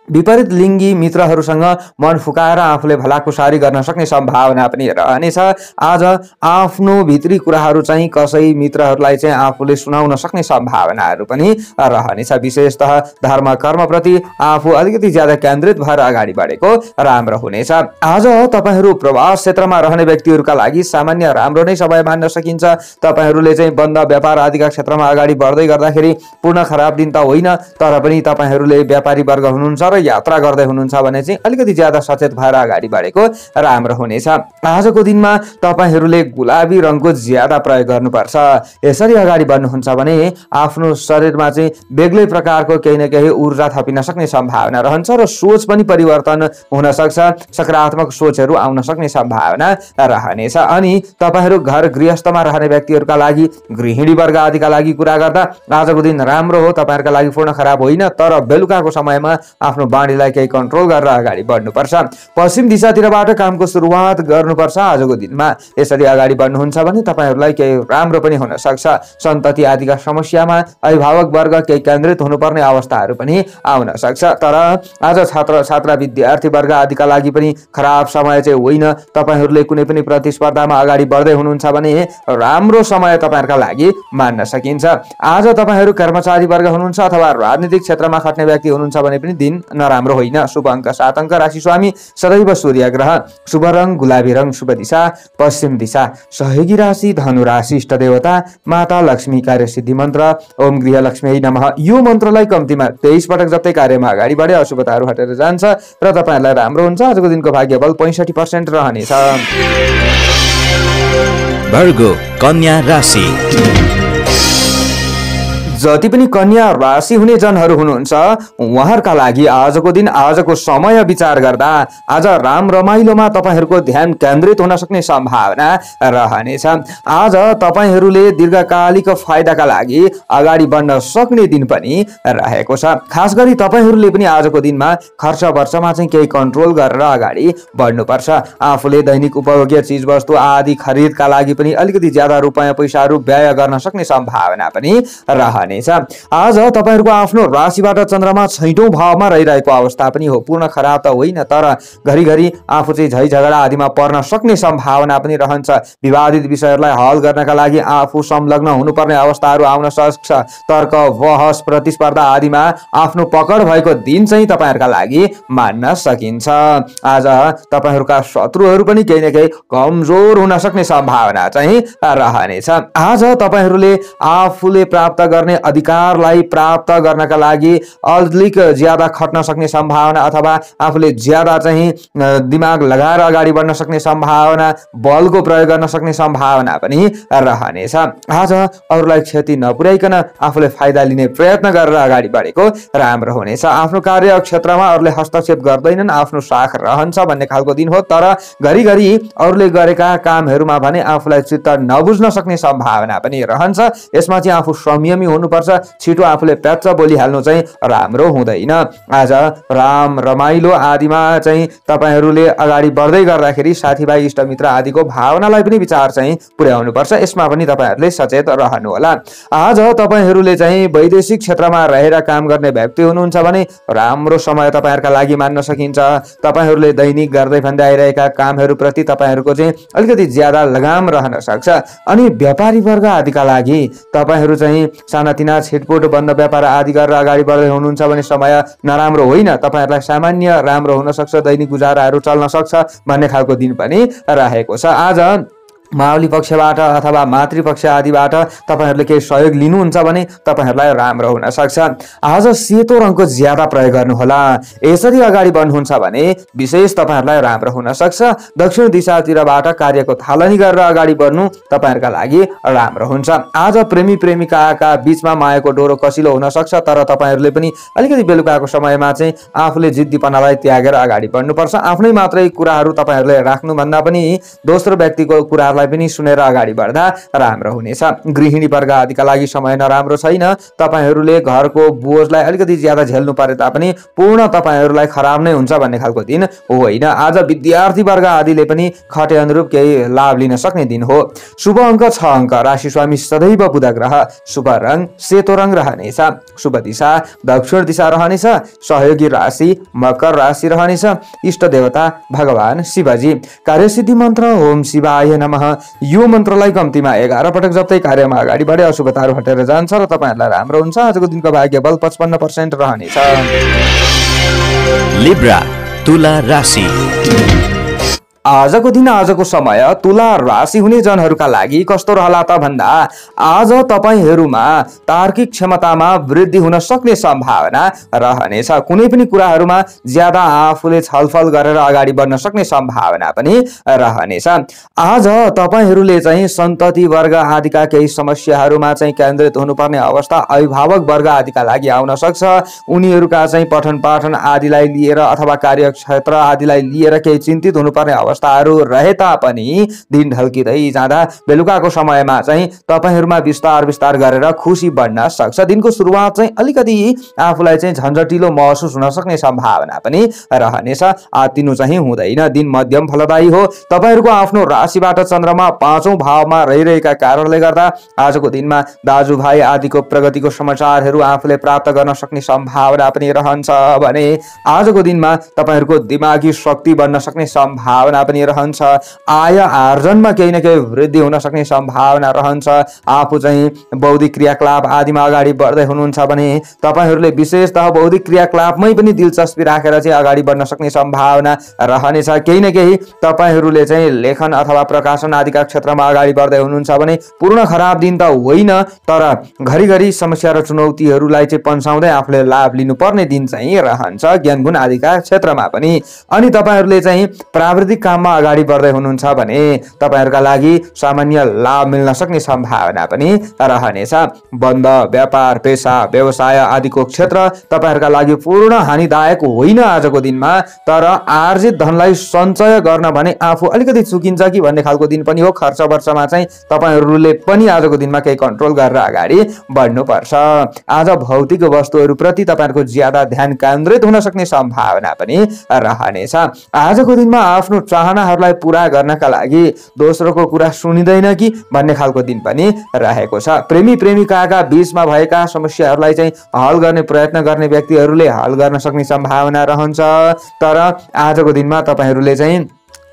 विपरीत लिङ्गी मित्रहरूसँग मन फुकाएर आफूले भलाकुसारी गर्न सक्ने सम्भावना पनि रहनेछ। आज आफ्नो भित्री कुराहरू चाहिँ कसै मित्रहरूलाई चाहिँ आफूले सुनाउन सक्ने सम्भावनाहरू पनि रहनेछ। विशेषतः धर्म कर्मप्रति आफू अलिकति ज्यादा केन्द्रित भएर अगाडि बढेको राम्रो हुनेछ। आज तपाईहरू प्रवास क्षेत्रमा रहने व्यक्तिहरूका लागि सामान्य राम्रो नै समय मान्न सकिन्छ। तपाईहरूले चाहिँ बन्द व्यापार आदिका क्षेत्रमा अगाडि बढ्दै गर्दाखेरि पूर्ण खराब दिन त होइन। तर पनि तपाईहरूले व्यापारी वर्ग हुनुहुन्छ र यात्रा गर्दै हुनुहुन्छ भने चाहिँ अलिकति ज्यादा सचेत भएर अगाडि बढेको राम्रो हुनेछ। आजको दिनमा तपाईहरूले गुलाबी रङको ज्यादा प्रयोग गर्नुपर्छ। यसरी अगाडि बढ्नुहुन्छ भने आफ्नो शरीरमा चाहिँ बेग्लै प्रकारको केही न केही ऊर्जा थपिन सक्ने सम्भावना रहन्छ र सोच पनि परिवर्तन हुन सक्छ, सकारात्मक सोचहरू आउन सक्ने सम्भावना रहनेछ। अनि तपाईहरू घर गृहस्थमा रहने व्यक्तिहरूका लागि, गृहिणी वर्ग आदिका लागि कुरा गर्दा आजको दिन राम्रो हो। तपाईहरुका लागि पूर्ण खराब होइन, तर बेलुकाको समयमा आफ्नो बाणीलाई केही कन्ट्रोल गरेर अगाडि बढ्नुपर्छ। पश्चिम दिशातिरबाट कामको सुरुवात गर्नुपर्छ आजको दिनमा। यसरी अगाडि बढ्नुहुन्छ भने तपाईहरूलाई केही राम्रो पनि हुन सक्छ। सन्तति आदिका समस्यामा अभिभावक वर्ग केही केन्द्रित हुनुपर्ने अवस्थाहरू पनि आउन सक्छ। तर आज छात्र छात्रा विद्यार्थी वर्ग आदिका लागि पनि खराब समय चाहिँ होइन। तपाईहरूले कुनै पनि प्रतिस्पर्धामा अगाडि बढ्दै हुनुहुन्छ भने राम्रो समय तपाईहरुका लागि मान्न सकिन्छ। आज तपाईहरू कर्मचारी वर्ग हुनुहुन्छ अथवा राजनीतिक क्षेत्रमा खट्ने व्यक्ति हुनुहुन्छ भने पनि दिन नराम्रो होइन। शुभ अङ्क 7 अङ्क, राशि स्वामी सदैव सूर्य ग्रह, शुभ रङ गुलाबी रङ, शुभ दिशा पश्चिम दिशा, सहयोगी राशि धनु राशि, इष्ट देवता माता लक्ष्मी, कार्य सिद्धि मन्त्र ओम गृह लक्ष्मी नमः। यो मन्त्रलाई कम्तीमा 23 पटक जप्दै कार्यमा अगाडि बढे अशुभताहरू हटेर जान्छ र तपाईहरुलाई राम्रो हुन्छ। आजको दिनको भाग्यबल 65% रहनेछ। भर्गो कन्या राशि। जति पनि कन्या राशि हुने जनहरू हुनुहुन्छ उहाँहरूका लागि आजको दिन, आजको समय विचार गर्दा आज राम रमाइलोमा तपाईहरूको ध्यान केन्द्रित हुन सक्ने सम्भावना रहनेछ। आज तपाईहरूले दीर्घकालिक फाइदाका लागि अगाडि बढ्न सक्ने दिन पनि रहेको छ। खास गरी तपाईहरूले पनि आजको दिनमा खर्च वर्चमा चाहिँ केही कन्ट्रोल गरेर अगाडि बढ्नुपर्छ। आफूले दैनिक उपभोग्य चिजवस्तु आदि खरिदका लागि पनि अलिकति ज्यादा रुपैयाँ पैसाहरू व्यय गर्न सक्ने सम्भावना पनि रहनेछ। आज तपाईहरूको आफ्नो राशिबाट चन्द्रमा 6औं भावमा रहिरहेको अवस्था पनि हो। पूर्ण खराब त होइन, तर घरिघरि आफू चाहिँ झै झगडा आदिमा पर्न सक्ने सम्भावना पनि रहन्छ। विवादित विषयहरूलाई हल गर्नका लागि आफू संलग्न हुनुपर्ने अवस्थाहरू आउन सक्छ। तर्क बहस प्रतिस्पर्धा आदिमा आफ्नो पकड भएको दिन चाहिँ तपाईहरुका लागि मान्न सकिन्छ। आज तपाईहरुका शत्रुहरू पनि केही न केही कमजोर हुन सक्ने सम्भावना चाहिँ रहनेछ। आज तपाईहरूले आफूले प्राप्त गर्ने अधिकारलाई प्राप्त गर्नका लागि अलिक ज्यादा खट्न सक्ने सम्भावना अथवा आफूले ज्यादा चाहिँ दिमाग लगाएर अगाडि बढ्न सक्ने सम्भावना, बलको प्रयोग गर्न सक्ने सम्भावना पनि रहनेछ। आज अरूलाई क्षति नपुर्याइकन आफूले फाइदा लिने प्रयत्न गरेर अगाडि बढेको राम्रो हुनेछ। आफ्नो कार्य क्षेत्रमा अरूले हस्तक्षेप गर्दैनन्, आफ्नो साख रहन्छ भन्ने खालको दिन हो। तर घरिघरि अरूले गरेका कामहरूमा भने आफूलाई चित्त नबुझ्न सक्ने सम्भावना पनि रहन्छ। यसमा चाहिँ आफू संयमी हुनुपर्छ। छिटो आफूले प्याच्च बोलिहाल्नु चाहिँ राम्रो हुँदैन। आज राम रमाइलो आदिमा चाहिँ तपाईहरूले अगाडि बढ्दै गर्दाखेरि साथीभाइ इष्टमित्र आदिको भावनालाई पनि विचार चाहिँ पुर्याउनुपर्छ। यसमा पनि तपाईहरूले सचेत रहनुहोला। आज तपाईहरूले चाहिँ वैदेशिक क्षेत्रमा रहेर काम गर्ने व्यक्ति हुनुहुन्छ भने राम्रो समय तपाईहरुका लागि मान्न सकिन्छ। तपाईहरूले दैनिक गर्दै भन्दै आइरहेका कामहरूप्रति तपाईहरूको चाहिँ अलिकति ज्यादा लगाम रहन सक्छ। अनि व्यापारी वर्ग आदिका लागि तपाईहरू चाहिँ सानातिना छिटपुट बन्द व्यापार आदि गरेर अगाडि बढ्दै हुनुहुन्छ भने समय नराम्रो होइन। तपाईहरूलाई सामान्य राम्रो हुन सक्छ, दैनिक गुजाराहरू चल्न सक्छ भन्ने खालको दिन पनि रहेको छ। आज मावली पक्षबाट अथवा मातृपक्ष आदिबाट तपाईहरूले केही सहयोग लिनुहुन्छ भने तपाईहरूलाई राम्रो हुन सक्छ। आज सेतो रङको ज्यादा प्रयोग गर्नुहोला। यसरी अगाडि बढ्नुहुन्छ भने विशेष तपाईहरूलाई राम्रो हुन सक्छ। दक्षिण दिशातिरबाट कार्यको थालनी गरेर अगाडि बढ्नु तपाईहरूका लागि राम्रो हुन्छ। आज प्रेमी प्रेमिकाका बीचमा मायाको डोरो कसिलो हुन सक्छ, तर तपाईहरूले पनि अलिकति बेलुकाको समयमा चाहिँ आफूले जिद्दीपनालाई त्यागेर अगाडि बढ्नुपर्छ। आफ्नै मात्रै कुराहरू तपाईहरूले राख्नुभन्दा पनि दोस्रो व्यक्तिको कुरा पनि सुनेर अगाडि बढ्दा राम्रो हुनेछ। गृहिणी वर्ग आदिका लागि समय नराम्रो छैन। तपाईहरूले घरको बोझलाई अलिकति ज्यादा झेल्नु परे तापनि पूर्ण तपाईहरूलाई खराब नै हुन्छ भन्ने खालको दिन होइन। आज विद्यार्थी वर्ग आदिले पनि खटे अनुरूप केही लाभ लिन सक्ने दिन हो। शुभ अङ्क 6 अङ्क, राशि स्वामी सदैव बुध ग्रह, शुभ रङ सेतो रङ रहनेछ, शुभ दिशा दक्षिण दिशा रहनेछ, सहयोगी राशि मकर राशि रहनेछ, इष्ट देवता भगवान शिवजी, कार्यसिद्धि मन्त्र ओम शिवाय नमः। यो मन्त्रलाई कम्तीमा 11 पटक जप्दै कार्यमा अगाडि बढे अशुभताहरू हटेर जान्छ र तपाईहरुलाई राम्रो हुन्छ। आजको दिनको भाग्यबल 55% रहनेछ। लिब्रा तुला राशि। आजको दिन आजको समय तुला राशि हुने जनहरूका लागि कस्तो रहला त भन्दा आज तपाईहरूमा तार्किक क्षमतामा वृद्धि हुन सक्ने सम्भावना रहनेछ। कुनै पनि कुराहरूमा ज्यादा आफूले छलफल गरेर अगाडि बढ्न सक्ने सम्भावना पनि रहनेछ। आज तपाईहरूले चाहिँ सन्तति वर्ग आदिका केही समस्याहरूमा चाहिँ केन्द्रित हुनुपर्ने अवस्था अभिभावक वर्ग आदिका लागि आउन सक्छ। उनीहरूका चाहिँ पठन पाठन आदिलाई लिएर अथवा कार्यक्षेत्र आदिलाई लिएर केही चिन्तित हुनुपर्ने अवस्थाहरू रहे तापनि दिन ढल्किँदै जाँदा बेलुकाको समयमा चाहिँ तपाईहरूमा बिस्तार बिस्तार गरेर खुसी बढ्न सक्छ। दिनको सुरुवात चाहिँ अलिकति आफूलाई चाहिँ झन्झटिलो महसुस हुन सक्ने सम्भावना पनि रहनेछ। आत्तिनु चाहिँ हुँदैन। दिन मध्यम फलदायी हो। तपाईहरूको आफ्नो राशिबाट चन्द्रमा 5औं भावमा रहिरहेका कारणले गर्दा आजको दिनमा दाजुभाइ आदिको प्रगतिको समाचारहरू आफूले प्राप्त गर्न सक्ने सम्भावना पनि रहन्छ भने आजको दिनमा तपाईहरूको दिमागी शक्ति बढ्न सक्ने सम्भावना पनि रहन्छ। आय आर्जनमा केही न केही वृद्धि हुन सक्ने सम्भावना रहन्छ। आफू चाहिँ बौद्धिक क्रियाकलाप आदिमा अगाडि बढ्दै हुनुहुन्छ भने तपाईहरूले विशेषतः बौद्धिक क्रियाकलापमै पनि दिलचस्पी राखेर चाहिँ अगाडि बढ्न सक्ने सम्भावना रहनेछ। केही न केही तपाईहरूले चाहिँ लेखन अथवा प्रकाशन आदिका क्षेत्रमा अगाडि बढ्दै हुनुहुन्छ भने पूर्ण खराब दिन त होइन, तर घरिघरि समस्या र चुनौतीहरूलाई चाहिँ पन्साउँदै आफूले लाभ लिनुपर्ने दिन चाहिँ रहन्छ ज्ञानगुण आदिका क्षेत्रमा पनि। अनि तपाईहरूले चाहिँ प्राविधिक काममा अगाडि बढ्दै हुनुहुन्छ भने तपाईहरूका लागि सामान्य लाभ मिल्न सक्ने सम्भावना पनि रहनेछ। बन्द व्यापार पेशा व्यवसाय आदिको क्षेत्र तपाईहरूका लागि पूर्ण हानिदायक होइन आजको दिनमा, तर आर्जित धनलाई सञ्चय गर्न भने आफू अलिकति चुकिन्छ कि भन्ने खालको दिन पनि हो। खर्च वर्चमा चाहिँ तपाईहरूले पनि आजको दिनमा केही कन्ट्रोल गरेर अगाडि बढ्नुपर्छ। आज भौतिक वस्तुहरूप्रति तपाईहरूको ज्यादा ध्यान केन्द्रित हुन सक्ने सम्भावना पनि रहनेछ। आजको दिनमा आफ्नो चाहनाहरूलाई पूरा गर्नका लागि दोस्रोको कुरा सुनिँदैन कि भन्ने खालको दिन पनि रहेको छ। प्रेमी प्रेमिकाका बीचमा भएका समस्याहरूलाई चाहिँ हल गर्ने प्रयत्न गर्ने व्यक्तिहरूले हल गर्न सक्ने सम्भावना रहन्छ। तर आजको दिनमा तपाईहरूले चाहिँ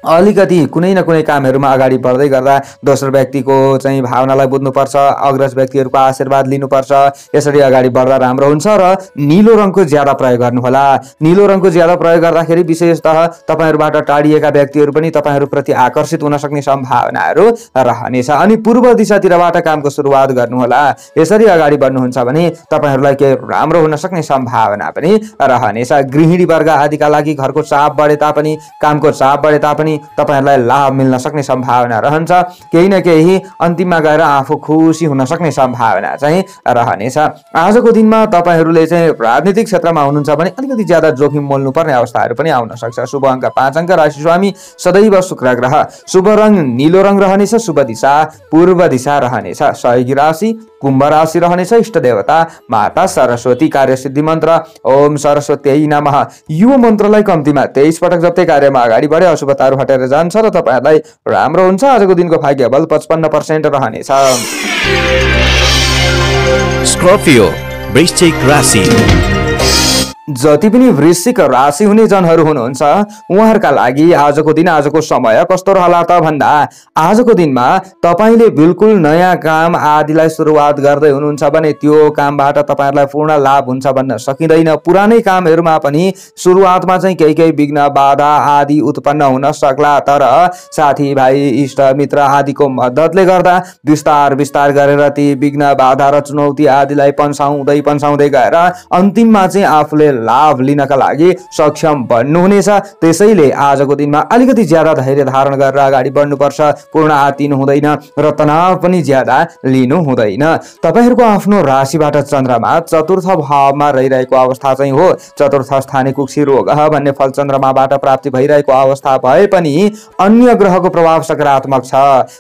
अलिकति कुनै न कुनै कामहरूमा अगाडि बढ्दै गर्दा दोस्रो व्यक्तिको चाहिँ भावनालाई बुझ्नुपर्छ, अग्रज व्यक्तिहरूको आशीर्वाद लिनुपर्छ। यसरी अगाडि बढ्दा राम्रो हुन्छ। र नीलो रङको ज्यादा प्रयोग गर्नुहोला। नीलो रङको ज्यादा प्रयोग गर्दाखेरि विशेषतः तपाईहरूबाट टाढिएका व्यक्तिहरू पनि तपाईहरूप्रति आकर्षित हुन सक्ने सम्भावनाहरू रहनेछ। अनि पूर्व दिशातिरबाट कामको सुरुवात गर्नुहोला। यसरी अगाडि बढ्नुहुन्छ भने तपाईहरूलाई केही राम्रो हुन सक्ने सम्भावना पनि रहनेछ। गृहिणी वर्ग आदिका लागि घरको चाप बढे तापनि, कामको चाप बढे तापनि तपाईहरूलाई लाभ मिल्न सक्ने सम्भावना रहन्छ। केही न केही अन्तिममा गएर आफू खुसी हुन सक्ने सम्भावना चाहिँ रहनेछ। आजको दिनमा तपाईहरूले चाहिँ राजनीतिक क्षेत्रमा हुनुहुन्छ भने अलिकति ज्यादा जोखिम मोल्नुपर्ने अवस्थाहरू पनि आउन सक्छ। शुभ अङ्क 5 अङ्क, राशि स्वामी सदैव शुक्र ग्रह, शुभ रङ नीलो रङ रहनेछ, शुभ दिशा पूर्व दिशा रहनेछ, सहयोगी राशि कुम्भ राशि रहनेछ, इष्ट देवता माता सरस्वती, कार्यसिद्धि मन्त्र ओम सरस्वती नमः। यो मन्त्रलाई कम्तीमा 23 पटक जप्दै कार्यमा अगाडि बढे अशुभताहरू हटेर जान्छ र तपाईहरुलाई राम्रो हुन्छ। आजको दिनको भाग्य बल 55% रहनेछ। स्कर्पियो वृश्चिक राशि। जति पनि वृश्चिक राशि हुने जनहरू हुनुहुन्छ उहाँहरूका लागि आजको दिन आजको समय कस्तो रहला त भन्दा आजको दिनमा तपाईले बिल्कुल नयाँ काम आदिलाई सुरुवात गर्दै हुनुहुन्छ भने त्यो कामबाट तपाईहरुलाई पूर्ण लाभ हुन्छ भन्न सकिँदैन। पुरानै कामहरूमा पनि सुरुवातमा चाहिँ केही विघ्न बाधा आदि उत्पन्न हुन सक्ला, तर साथीभाइ इष्ट मित्र आदिको मद्दतले गर्दा बिस्तार बिस्तार गरेर ती विघ्न बाधा र चुनौती आदिलाई पन्साउँदै गएर अन्तिममा चाहिँ आफूले लाभ लिनका लागि सक्षम बन्नुहुनेछ। त्यसैले आजको दिनमा अलिकति ज्यादा धैर्य धारण गरेर अगाडि बढ्नुपर्छ। पूर्ण आत्तिनु हुँदैन र तनाव पनि ज्यादा लिनु हुँदैन। तपाईहरुको आफ्नो राशिबाट चन्द्रमा चतुर्थ भावमा रहिरहेको अवस्था चाहिँ हो। चतुर्थ स्थाने कुक्षी रोग भन्ने फल चन्द्रमाबाट प्राप्ति भइरहेको अवस्था भए पनि अन्य ग्रहको प्रभाव सकारात्मक छ।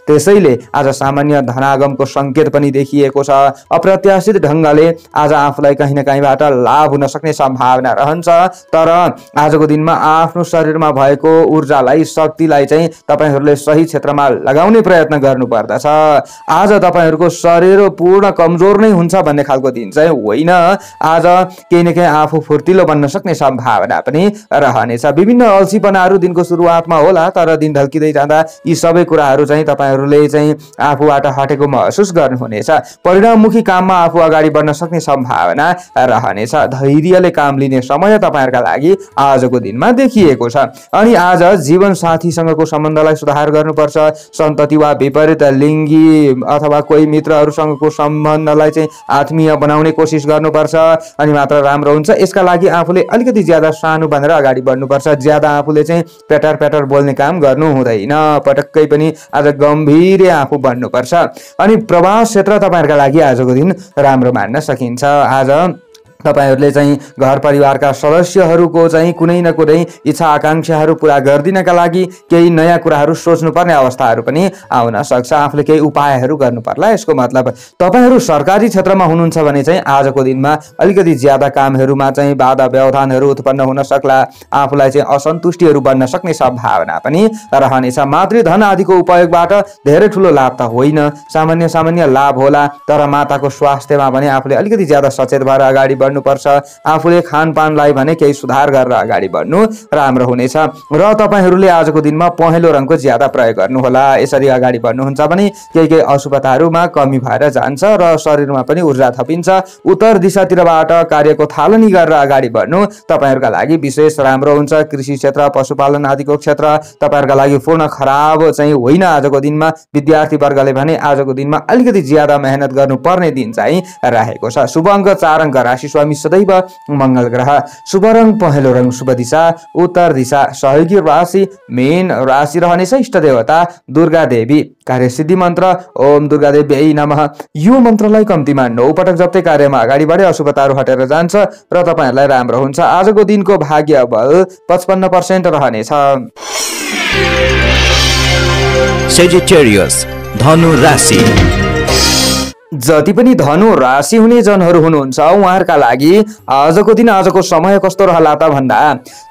त्यसैले आज सामान्य धनागमको संकेत पनि देखिएको छ। अप्रत्याशित ढंगले आज आफूलाई कहीँ न कहीँबाट लाभ हुन सक्ने सम्भावना रहन्छ। तर आजको दिनमा आफ्नो शरीरमा भएको ऊर्जालाई शक्तिलाई चाहिँ तपाईहरुले सही क्षेत्रमा लगाउने प्रयत्न गर्नुपर्दछ। आज तपाईहरुको शरीर पूर्ण कमजोर नै हुन्छ भन्ने खालको दिन चाहिँ होइन। आज केही न केही आफू फुर्तिलो बन्न सक्ने सम्भावना पनि रहनेछ। विभिन्न अल्छीपनाहरू दिनको सुरुवातमा होला, तर दिन ढल्किँदै जाँदा यी सबै कुराहरू चाहिँ तपाईहरुले चाहिँ आफूबाट हटेको महसुस गर्नुहुनेछ। परिणाममुखी काममा आफू अगाडि बढ्न सक्ने सम्भावना रहनेछ। धैर्यले काम विश्राम लिने समय तपाईहरुका लागि आजको दिनमा देखिएको छ। अनि आज जीवन साथीसँगको सम्बन्धलाई सुधार गर्नुपर्छ। सन्तति वा विपरीत लिङ्गी अथवा कोही मित्रहरूसँगको सम्बन्धलाई चाहिँ आत्मीय बनाउने कोसिस गर्नुपर्छ अनि मात्र राम्रो हुन्छ। यसका लागि आफूले अलिकति ज्यादा सानो बनेर अगाडि बढ्नुपर्छ। ज्यादा आफूले चाहिँ पेटर बोल्ने काम गर्नु हुँदैन। पटक्कै पनि आज गम्भीर आफू बन्नुपर्छ। अनि प्रवास क्षेत्र तपाईहरुका लागि आजको दिन राम्रो मान्न सकिन्छ। आज तपाईहरुले चाहिँ घर परिवारका सदस्यहरूको चाहिँ कुनै न कुनै इच्छा आकांक्षाहरू पूरा गर्दिनका लागि केही नयाँ कुराहरू सोच्नुपर्ने अवस्थाहरू पनि आउन सक्छ। आफूले केही उपायहरू गर्नु पर्ला। यसको मतलब तपाईहरु सरकारी क्षेत्रमा हुनुहुन्छ भने चाहिँ आजको दिनमा अलिकति ज्यादा कामहरूमा चाहिँ बाधा व्यवधानहरू उत्पन्न हुन सक्ला। आफूलाई चाहिँ असन्तुष्टिहरू बन्न सक्ने सम्भावना पनि रहनेछ। मातृधन आदिको उपयोगबाट धेरै ठुलो लाभ त होइन, सामान्य लाभ होला, तर माताको स्वास्थ्यमा भने आफूले अलिकति ज्यादा सचेत भएर अगाडि बढ्नुपर्छ। आफूले खानपानलाई भने केही सुधार गरेर अगाडि बढ्नु राम्रो हुनेछ। र तपाईहरुले आजको दिनमा पहेँलो रङको ज्यादा प्रयोग गर्नु होला। यसरी अगाडि बढ्नुहुन्छ भने केही अशुभताहरूमा कमी भएर जान्छ र शरीरमा पनि ऊर्जा थपिन्छ। उत्तर दिशातिरबाट कार्यको थालनी गरेर अगाडि बढ्नु तपाईहरुका लागि विशेष राम्रो हुन्छ। कृषि क्षेत्र, पशुपालन आदिको क्षेत्र तपाईहरुका लागि पूर्ण खराब चाहिँ होइन। आजको दिनमा विद्यार्थी वर्गले भने आजको दिनमा अलिकति ज्यादा मेहनत गर्नुपर्ने दिन चाहिँ रहेको छ। शुभ अङ्क 4 अङ्क, राशि स्वामी सदैव मंगल ग्रह। शुभ रङ पहेँलो रङ, शुभ दिशा उत्तर दिशा। सहयोगी राशि मीन राशि रहनेछ। इष्ट देवता दुर्गा देवी। कार्यसिद्धि मन्त्र ओम दुर्गा देवी नमः। यो मन्त्रलाई कम्तीमा 9 पटक जप्दै कार्यमा अगाडि बढे अशुभताहरू हटेर जान्छ र तपाईहरुलाई राम्रो हुन्छ। आजको दिनको भाग्य बल 55% रहनेछ। सेजिटेरियस धनु राशि। जति पनि धनु राशि हुने जनहरू हुनुहुन्छ उहाँहरुका लागि आजको दिन, आजको समय कस्तो रहला त भन्दा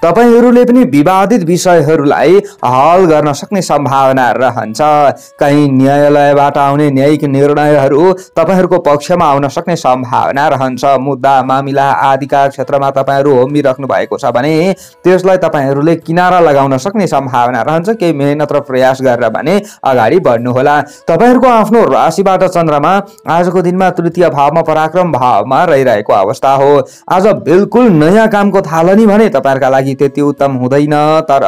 तपाईहरुले पनि विवादित विषयहरूलाई हल गर्न सक्ने सम्भावना रहन्छ। कहीं न्यायालयबाट आउने न्यायिक निर्णयहरू तपाईहरुको पक्षमा आउन सक्ने सम्भावना रहन्छ। मुद्दा मामिला आदिका क्षेत्रमा तपाईहरु होमिराख्नु भएको छ भने त्यसलाई तपाईहरुले किनारा लगाउन सक्ने सम्भावना रहन्छ। केही मेहनत र प्रयास गरेर भने अगाडि बढ्नु होला। तपाईहरुको आफ्नो राशिबाट चन्द्रमा आजको दिनमा तृतीय भावमा पराक्रम भावमा रहिरहेको अवस्था हो। आज बिल्कुल नयाँ कामको थालनी भने तपाईहरुका लागि त्यति उत्तम हुँदैन, तर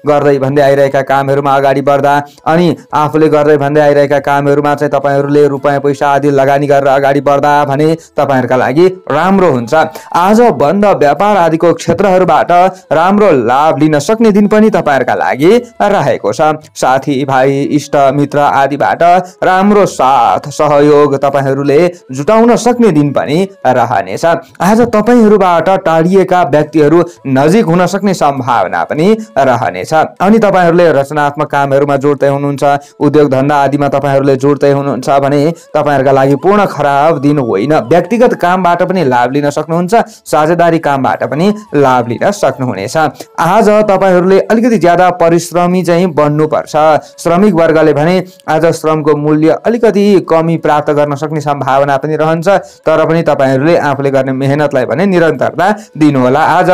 गर्दै भन्दै आइरहेका कामहरुमा अगाडि बढ्दा अनि आफूले गर्दै भन्दै आइरहेका कामहरुमा चाहिँ तपाईहरुले रुपैयाँ पैसा आदि लगानी गरेर अगाडि बढ्दा भने तपाईहरुका लागि राम्रो हुन्छ। आज बन्द व्यापार आदिको क्षेत्रहरुबाट राम्रो लाभ लिन सक्ने दिन पनि तपाईहरुका लागि रहेको छ। साथी भाइ इष्ट मित्र आदिबाट राम्रो साथ सहयोग तपाईहरुले जुटाउन सक्ने दिन पनि रहनेछ। आज तपाईहरुबाट टाढिएका व्यक्तिहरू नजिक हुन सक्ने सम्भावना पनि रहनेछ। अनि तपाईहरुले रचनात्मक कामहरुमा जोड्दै हुनुहुन्छ, उद्योग धन्दा आदिमा तपाईहरुले जोड्दै हुनुहुन्छ भने तपाईहरुका लागि पूर्ण खराब दिन होइन। व्यक्तिगत कामबाट पनि लाभ लिन सक्नुहुन्छ, साझेदारी कामबाट पनि लाभ लिन सक्नुहुनेछ। आज तपाईहरुले अलिकति ज्यादा परिश्रमी चाहिँ बन्नुपर्छ। श्रमिक वर्गले भने आज श्रमको मूल्य अलिकति कमी प्राप्त गर्न सक्ने सम्भावना पनि रहन्छ, तर पनि तपाईहरुले आफूले गर्ने मेहनतलाई भने निरन्तरता दिनु होला। आज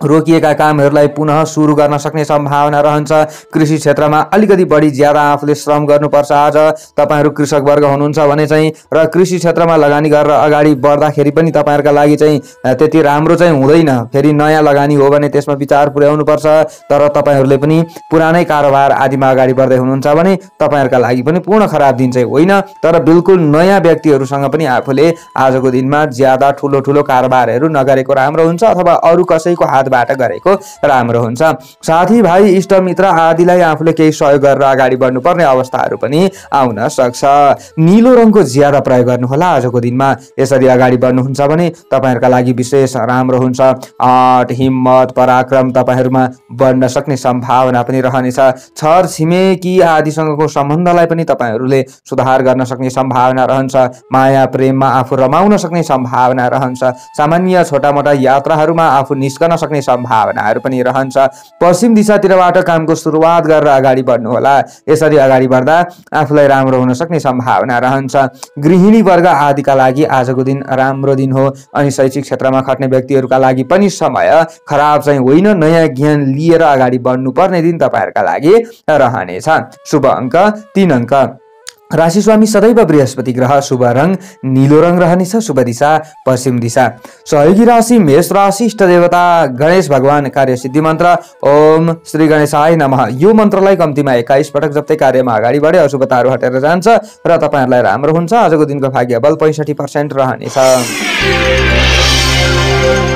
रोकिएका कामहरूलाई पुनः सुरु गर्न सक्ने सम्भावना रहन्छ। कृषि क्षेत्रमा अलिकति बढी ज्यादा आफूले श्रम गर्नुपर्छ। आज तपाईहरु कृषक वर्ग हुनुहुन्छ भने चाहिँ र कृषि क्षेत्रमा लगानी गरेर अगाडि बढ्दाखेरि पनि तपाईहरुका लागि चाहिँ त्यति राम्रो चाहिँ हुँदैन। फेरि नयाँ लगानी हो भने त्यसमा विचार पुर्याउनु पर्छ, तर तपाईहरुले पनि पुरानै कारोबार आदिमा अगाडि बढ्दै हुनुहुन्छ भने तपाईहरुका लागि पनि पूर्ण खराब दिन चाहिँ होइन, तर बिल्कुल नयाँ व्यक्तिहरुसँग पनि आफूले आजको दिनमा ज्यादा ठुलो कारोबारहरू नगरेको राम्रो हुन्छ अथवा अरु कसैको हात बाट गरेको राम्रो हुन्छ। साथी भाइ इष्ट मित्र आदिलाई आफूले केही सहयोग गरेर अगाडि बढ्नुपर्ने अवस्थाहरू पनि आउन सक्छ। नीलो रङको ज्यादा प्रयोग गर्नु होला आजको दिनमा। यसरी अगाडि बढ्नुहुन्छ भने तपाईहरुका लागि विशेष राम्रो हुन्छ। आँट हिम्मत पराक्रम तपाईहरुमा बढ्न सक्ने सम्भावना पनि रहनेछ। छर छिमेकी आदिसँगको सम्बन्धलाई पनि तपाईहरुले सुधार गर्न सक्ने सम्भावना रहन्छ। माया प्रेममा आफू रमाउन सक्ने सम्भावना रहन्छ। सामान्य छोटा मोटा यात्राहरूमा आफू निस्कन सक्ने सम्भावनाहरू पनि रहन्छ। पश्चिम दिशातिरबाट कामको सुरुवात गरेर अगाडि बढ्नु होला। यसरी अगाडि बढ्दा आफूलाई राम्रो हुन सक्ने सम्भावना रहन्छ। गृहिणी वर्ग आदिका लागि आजको दिन राम्रो दिन हो अनि शैक्षिक क्षेत्रमा खट्ने व्यक्तिहरूका लागि पनि समय खराब चाहिँ होइन। नयाँ ज्ञान लिएर अगाडि बढ्नुपर्ने दिन तपाईहरुका लागि रहनेछ। शुभ अङ्क 3 अङ्क, राशि स्वामी सदैव बृहस्पति ग्रह, शुभ रङ नीलो रङ रहनेछ, शुभ दिशा पश्चिम दिशा। सहयोगी राशि मेष राशि, इष्ट देवता गणेश भगवान, कार्य सिद्धि मन्त्र ओम श्री गणेशाय नमः। यो मन्त्रलाई कम्तीमा 21 पटक जप्दै कार्यमा अगाडि बढे अशुभताहरू हटेर जान्छ र तपाईहरुलाई राम्रो हुन्छ। आजको दिनको भाग्य बल 65% रहनेछ।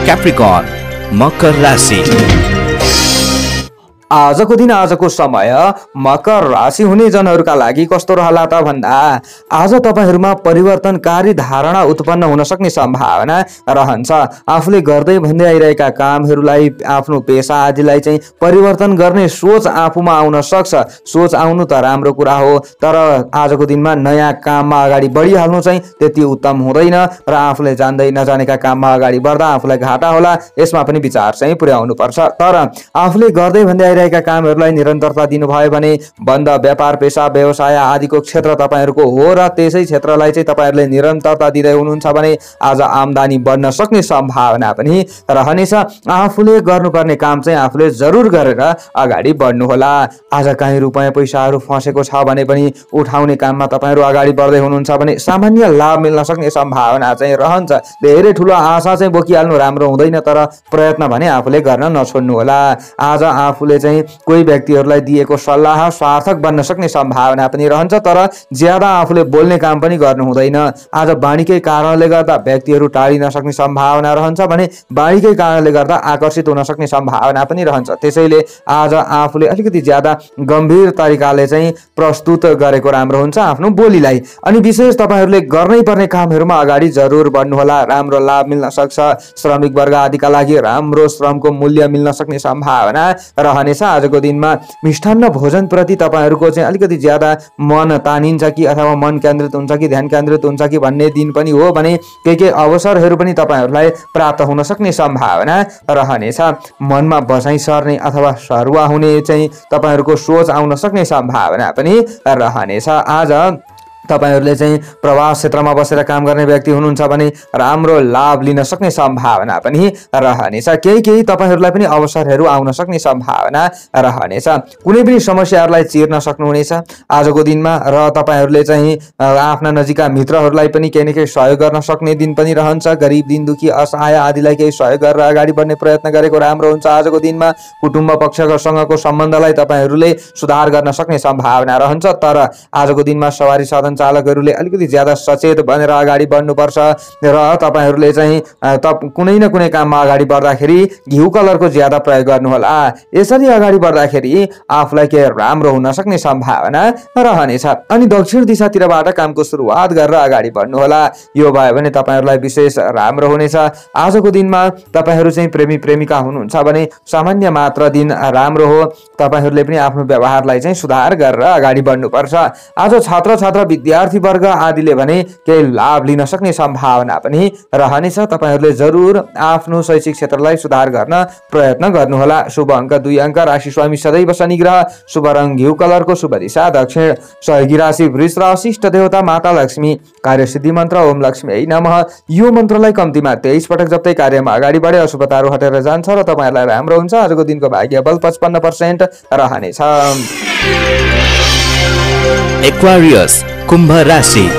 Capricorn, मकर राशि। आजको दिन आजको समय मकर राशि हुने जनहरूका लागि कस्तो रहला त भन्दा आज तपाईहरुमा परिवर्तनकारी धारणा उत्पन्न हुन सक्ने सम्भावना रहन्छ। आफूले गर्दै भन्दै आइरहेका कामहरूलाई, आफ्नो पेशा आदिलाई चाहिँ परिवर्तन गर्ने सोच आफूमा आउन सक्छ। सोच आउनु त राम्रो कुरा हो, तर आजको दिनमा नयाँ काममा अगाडि बढिहाल्नु चाहिँ त्यति उत्तम हुँदैन र आफूले जान्दै नजानेका काममा अगाडि बढ्दा आफूलाई घाटा होला, यसमा पनि विचार चाहिँ पुर्याउनु पर्छ। तर आफूले गर्दै भन्दै आइरहेका कामहरूलाई निरन्तरता दिनुभयो भने बन्द व्यापार, पेशा, व्यवसाय आदिको क्षेत्र तपाईहरुको हो र त्यसै क्षेत्रलाई चाहिँ तपाईहरुले निरन्तरता दिँदै हुनुहुन्छ भने आज आम्दानी बढ्न सक्ने सम्भावना पनि रहनेछ। आफूले गर्नुपर्ने काम चाहिँ आफूले जरुर गरेर अगाडि बढ्नु होला। आज कहीँ रुपैयाँ पैसाहरू फसेको छ भने पनि उठाउने काममा तपाईहरु अगाडि बढ्दै हुनुहुन्छ भने सामान्य लाभ मिल्न सक्ने सम्भावना चाहिँ रहन्छ। धेरै ठुलो आशा चाहिँ बोकिहाल्नु राम्रो हुँदैन, तर प्रयत्न भने आफूले गर्न नछोड्नु होला। आज आफूले चाहिँ कोही व्यक्तिहरूलाई दिएको सल्लाह सार्थक बन्न सक्ने सम्भावना पनि रहन्छ, तर ज्यादा आफूले बोल्ने काम पनि गर्नु हुँदैन। आज बाणीकै कारणले गर्दा व्यक्तिहरू टाढिन सक्ने सम्भावना रहन्छ भने बाणीकै कारणले गर्दा आकर्षित हुन सक्ने सम्भावना पनि रहन्छ। त्यसैले आज आफूले अलिकति ज्यादा गम्भीर तरिकाले चाहिँ प्रस्तुत गरेको राम्रो हुन्छ आफ्नो बोलीलाई। अनि विशेष तपाईहरुले गर्नै पर्ने कामहरुमा अगाडि जरुर बढ्नु होला। राम्रो लाभ मिल्न सक्छ। श्रमिक वर्ग आदिका लागि राम्रो श्रमको मूल्य मिल्न सक्ने सम्भावना रहनेछ। आजको दिनमा मिष्ठान्न भोजन प्रति तपाईहरुको चाहिँ अलिकति ज्यादा मन तानिन्छ कि अथवा मन केन्द्रित हुन्छ कि ध्यान केन्द्रित हुन्छ कि भन्ने दिन पनि हो भने केही अवसरहरू पनि तपाईहरुलाई प्राप्त हुन सक्ने सम्भावना रहनेछ। मनमा बसाइ सर्ने अथवा सरुवा हुने चाहिँ तपाईहरुको सोच आउन सक्ने सम्भावना पनि रहनेछ। आज तपाईहरुले चाहिँ प्रवास क्षेत्रमा बसेर काम गर्ने व्यक्ति हुनुहुन्छ भने राम्रो लाभ लिन सक्ने सम्भावना पनि रहनेछ। केही तपाईहरुलाई पनि अवसरहरू आउन सक्ने सम्भावना रहनेछ। कुनै पनि समस्याहरूलाई चिर्न सक्नुहुनेछ आजको दिनमा र तपाईहरुले चाहिँ आफ्ना नजिकका मित्रहरूलाई पनि केही न केही सहयोग गर्न सक्ने दिन पनि रहन्छ। गरिब, दिन दुखी, असहाय आदिलाई केही सहयोग गरेर अगाडि बढ्ने प्रयत्न गरेको राम्रो हुन्छ। आजको दिनमा कुटुम्ब पक्षसँगको सम्बन्धलाई तपाईहरुले सुधार गर्न सक्ने सम्भावना रहन्छ, तर आजको दिनमा सवारी साधन चालकहरूले अलिकति ज्यादा सचेत बनेर अगाडि बढ्नुपर्छ र तपाईहरुले चाहिँ कुनै न कुनै काममा अगाडि बढ्दाखेरि घिउ कलरको ज्यादा प्रयोग गर्नु होला। यसरी अगाडि बढ्दाखेरि आफूलाई के राम्रो हुन सक्ने सम्भावना रहनेछ। अनि दक्षिण दिशातिरबाट कामको सुरुवात गरेर अगाडि बढ्नु होला। यो भयो भने तपाईहरुलाई विशेष राम्रो हुनेछ। आजको दिनमा तपाईहरु चाहिँ प्रेमी प्रेमिका हुनुहुन्छ भने सामान्य मात्र दिन राम्रो हो। तपाईहरुले पनि आफ्नो व्यवहारलाई चाहिँ सुधार गरेर अगाडि बढ्नुपर्छ। आज छात्र छात्रा विद्यार्थी वर्ग आदिले भने केही लाभ लिन सक्ने सम्भावना पनि रहनेछ। तपाईहरुले जरुर आफ्नो शैक्षिक क्षेत्रलाई सुधार गर्न प्रयत्न गर्नुहोला। शुभ अङ्क 2 अङ्क। राशि स्वामी सदैव शनि ग्रह, शुभ रङ घिउ कलरको, शुभ दिशा दक्षिण। सहयोगी राशि वृष राशि, इष्ट देवता माता लक्ष्मी, कार्य सिद्धि मन्त्र ओम लक्ष्मी नमः। यो मन्त्रलाई कम्तीमा 23 पटक जप्दै कार्यमा अगाडि बढे अशुभताहरू हटेर जान्छ र तपाईहरुलाई राम्रो हुन्छ। आजको दिनको भाग्य बल 55% रहनेछ। Aquarius, कुम्भ राशि।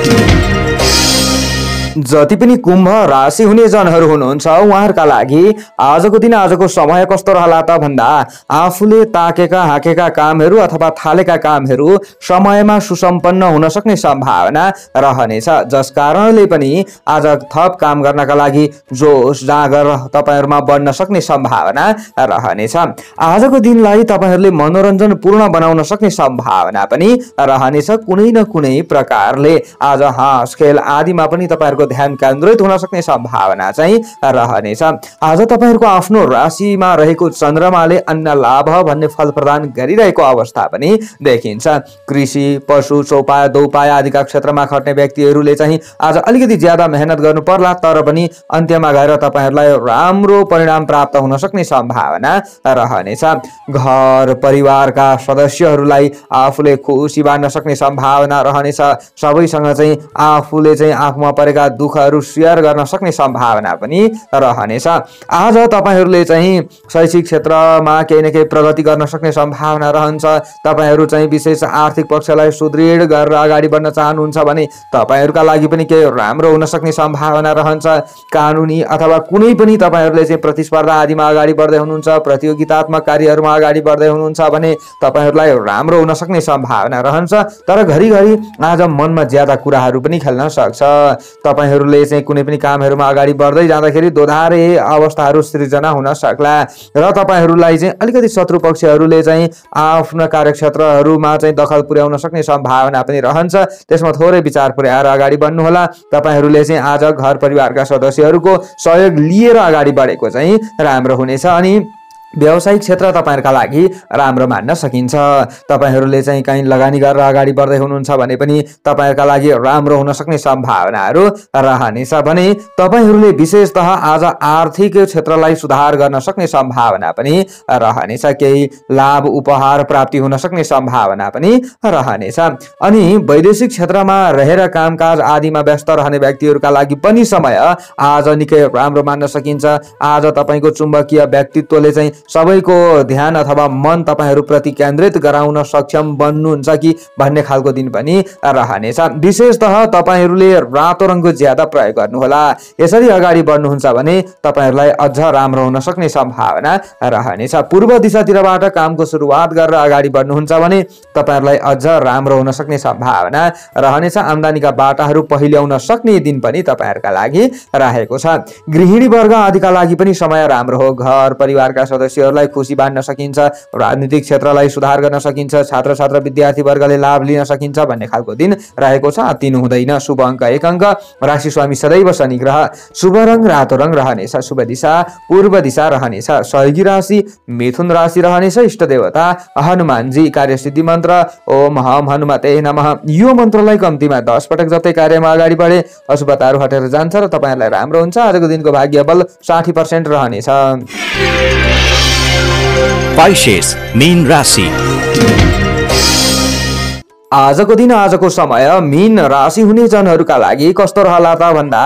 जति पनि कुम्भ राशि हुने जनहरू हुनुहुन्छ उहाँहरूका लागि आजको दिन आजको समय कस्तो रहला त भन्दा आफूले ताकेका हाकेका कामहरू अथवा थालेका कामहरू समयमा सुसम्पन्न हुन सक्ने सम्भावना रहनेछ। जस कारणले पनि आज थप काम गर्नका लागि जोश जागर तपाईहरुमा बढ्न सक्ने सम्भावना रहनेछ। आजको दिनलाई तपाईहरुले मनोरञ्जन पूर्ण बनाउन सक्ने सम्भावना पनि रहनेछ। कुनै न कुनै प्रकारले आज हाँस खेल आदिमा पनि तपाईहरुको ध्यान केन्द्रित हुन सक्ने सम्भावना चाहिँ रहनेछ। आज तपाईहरुको आफ्नो राशिमा रहेको चन्द्रमाले अन्न लाभ भन्ने फल प्रदान गरिरहेको अवस्था पनि देखिन्छ। कृषि, पशु, चौपाया, दौपाया आदिका क्षेत्रमा खट्ने व्यक्तिहरूले चाहिँ आज अलिकति ज्यादा मेहनत गर्नु पर्ला, तर पनि अन्त्यमा गएर तपाईहरुलाई राम्रो परिणाम प्राप्त हुन सक्ने सम्भावना रहनेछ। घर परिवारका सदस्यहरूलाई आफूले खुसी बाँड्न सक्ने सम्भावना रहनेछ। सबैसँग चाहिँ आफूले चाहिँ आफूमा परेका दुःखका दुःखहरू सेयर गर्न सक्ने सम्भावना पनि रहनेछ। आज तपाईहरूले चाहिँ शैक्षिक क्षेत्रमा केही न केही प्रगति गर्न सक्ने सम्भावना रहन्छ। तपाईहरू चाहिँ विशेष आर्थिक पक्षलाई सुदृढ गरेर अगाडि बढ्न चाहनुहुन्छ भने तपाईहरूका लागि पनि केही राम्रो हुन सक्ने सम्भावना रहन्छ। कानुनी अथवा कुनै पनि तपाईहरूले चाहिँ प्रतिस्पर्धा आदिमा अगाडि बढ्दै हुनुहुन्छ, प्रतियोगितात्मक कार्यहरूमा अगाडि बढ्दै हुनुहुन्छ भने तपाईहरूलाई राम्रो हुन सक्ने सम्भावना रहन्छ। तर घरिघरि आज मनमा ज्यादा कुराहरू पनि खेल्न सक्छ। तपाईहरूले चाहिँ कुनै पनि कामहरूमा अगाडि बढ्दै जाँदाखेरि दोधारे अवस्थाहरू सृजना हुन सक्ला र तपाईहरूलाई चाहिँ अलिकति शत्रु पक्षहरूले चाहिँ आफ्ना कार्यक्षेत्रहरूमा चाहिँ दखल पुर्याउन सक्ने सम्भावना पनि रहन्छ। त्यसमा थोरै विचार पुर्याएर अगाडि बढ्नुहोला। तपाईहरूले चाहिँ आज घर परिवारका सदस्यहरूको सहयोग लिएर अगाडि बढेको चाहिँ राम्रो हुनेछ। अनि व्यावसायिक क्षेत्र तपाईहरुका लागि राम्रो मान्न सकिन्छ। तपाईहरुले चाहिँ कहीँ लगानी गरेर अगाडि बढ्दै हुनुहुन्छ भने पनि तपाईहरुका लागि राम्रो हुन सक्ने सम्भावनाहरू रहनेछ भने तपाईहरुले विशेषतः आज आर्थिक क्षेत्रलाई सुधार गर्न सक्ने सम्भावना पनि रहनेछ। केही लाभ उपहार प्राप्ति हुन सक्ने सम्भावना पनि रहनेछ। अनि वैदेशिक क्षेत्रमा रहेर कामकाज आदिमा व्यस्त रहने व्यक्तिहरुका लागि पनि समय आज निकै राम्रो मान्न सकिन्छ। आज तपाईको चुम्बकीय व्यक्तित्वले चाहिँ सबैको ध्यान अथवा मन तपाईहरु प्रति केन्द्रित गराउन सक्षम बन्नुहुन्छ कि भन्ने खालको दिन पनि रहनेछ। विशेषतः तपाईहरुले रातो रङको ज्यादा प्रयोग गर्नुहोला। यसरी अगाडि बढ्नुहुन्छ भने तपाईहरुलाई अझ राम्रो हुन सक्ने सम्भावना रहनेछ। पूर्व दिशातिरबाट कामको सुरुवात गरेर अगाडि बढ्नुहुन्छ भने तपाईहरुलाई अझ राम्रो हुन सक्ने सम्भावना रहनेछ। आम्दानीका बाटाहरू पहिल्याउन सक्ने दिन पनि तपाईहरुका लागि रहेको छ। गृहिणी वर्ग आदिका लागि पनि समय राम्रो हो। घर परिवारका सदस्यहरूलाई खुसी बाँड्न सकिन्छ। राजनीतिक क्षेत्रलाई सुधार गर्न सकिन्छ। छात्र छात्र विद्यार्थी वर्गले लाभ लिन सकिन्छ भन्ने खालको दिन रहेको छ। तिनु हुँदैन। शुभ अङ्क 1 अङ्क। राशि स्वामी सदैव शनि ग्रह। शुभ रङ रातो रङ रहनेछ। शुभ दिशा पूर्व दिशा रहनेछ। सहयोगी राशि मिथुन राशि रहनेछ। इष्ट देवता हनुमानजी। कार्यसिद्धि मन्त्र ओम हम हनुमते नमः। यो मन्त्रलाई कम्तीमा 10 पटक जतै कार्यमा अगाडि बढे अशुभताहरू हटेर जान्छ र तपाईहरुलाई राम्रो हुन्छ। आजको दिनको भाग्य बल 60% रहनेछ। Pisces, मीन राशि। आजको दिन आजको समय मीन राशि हुने जनहरूका लागि कस्तो रहला त भन्दा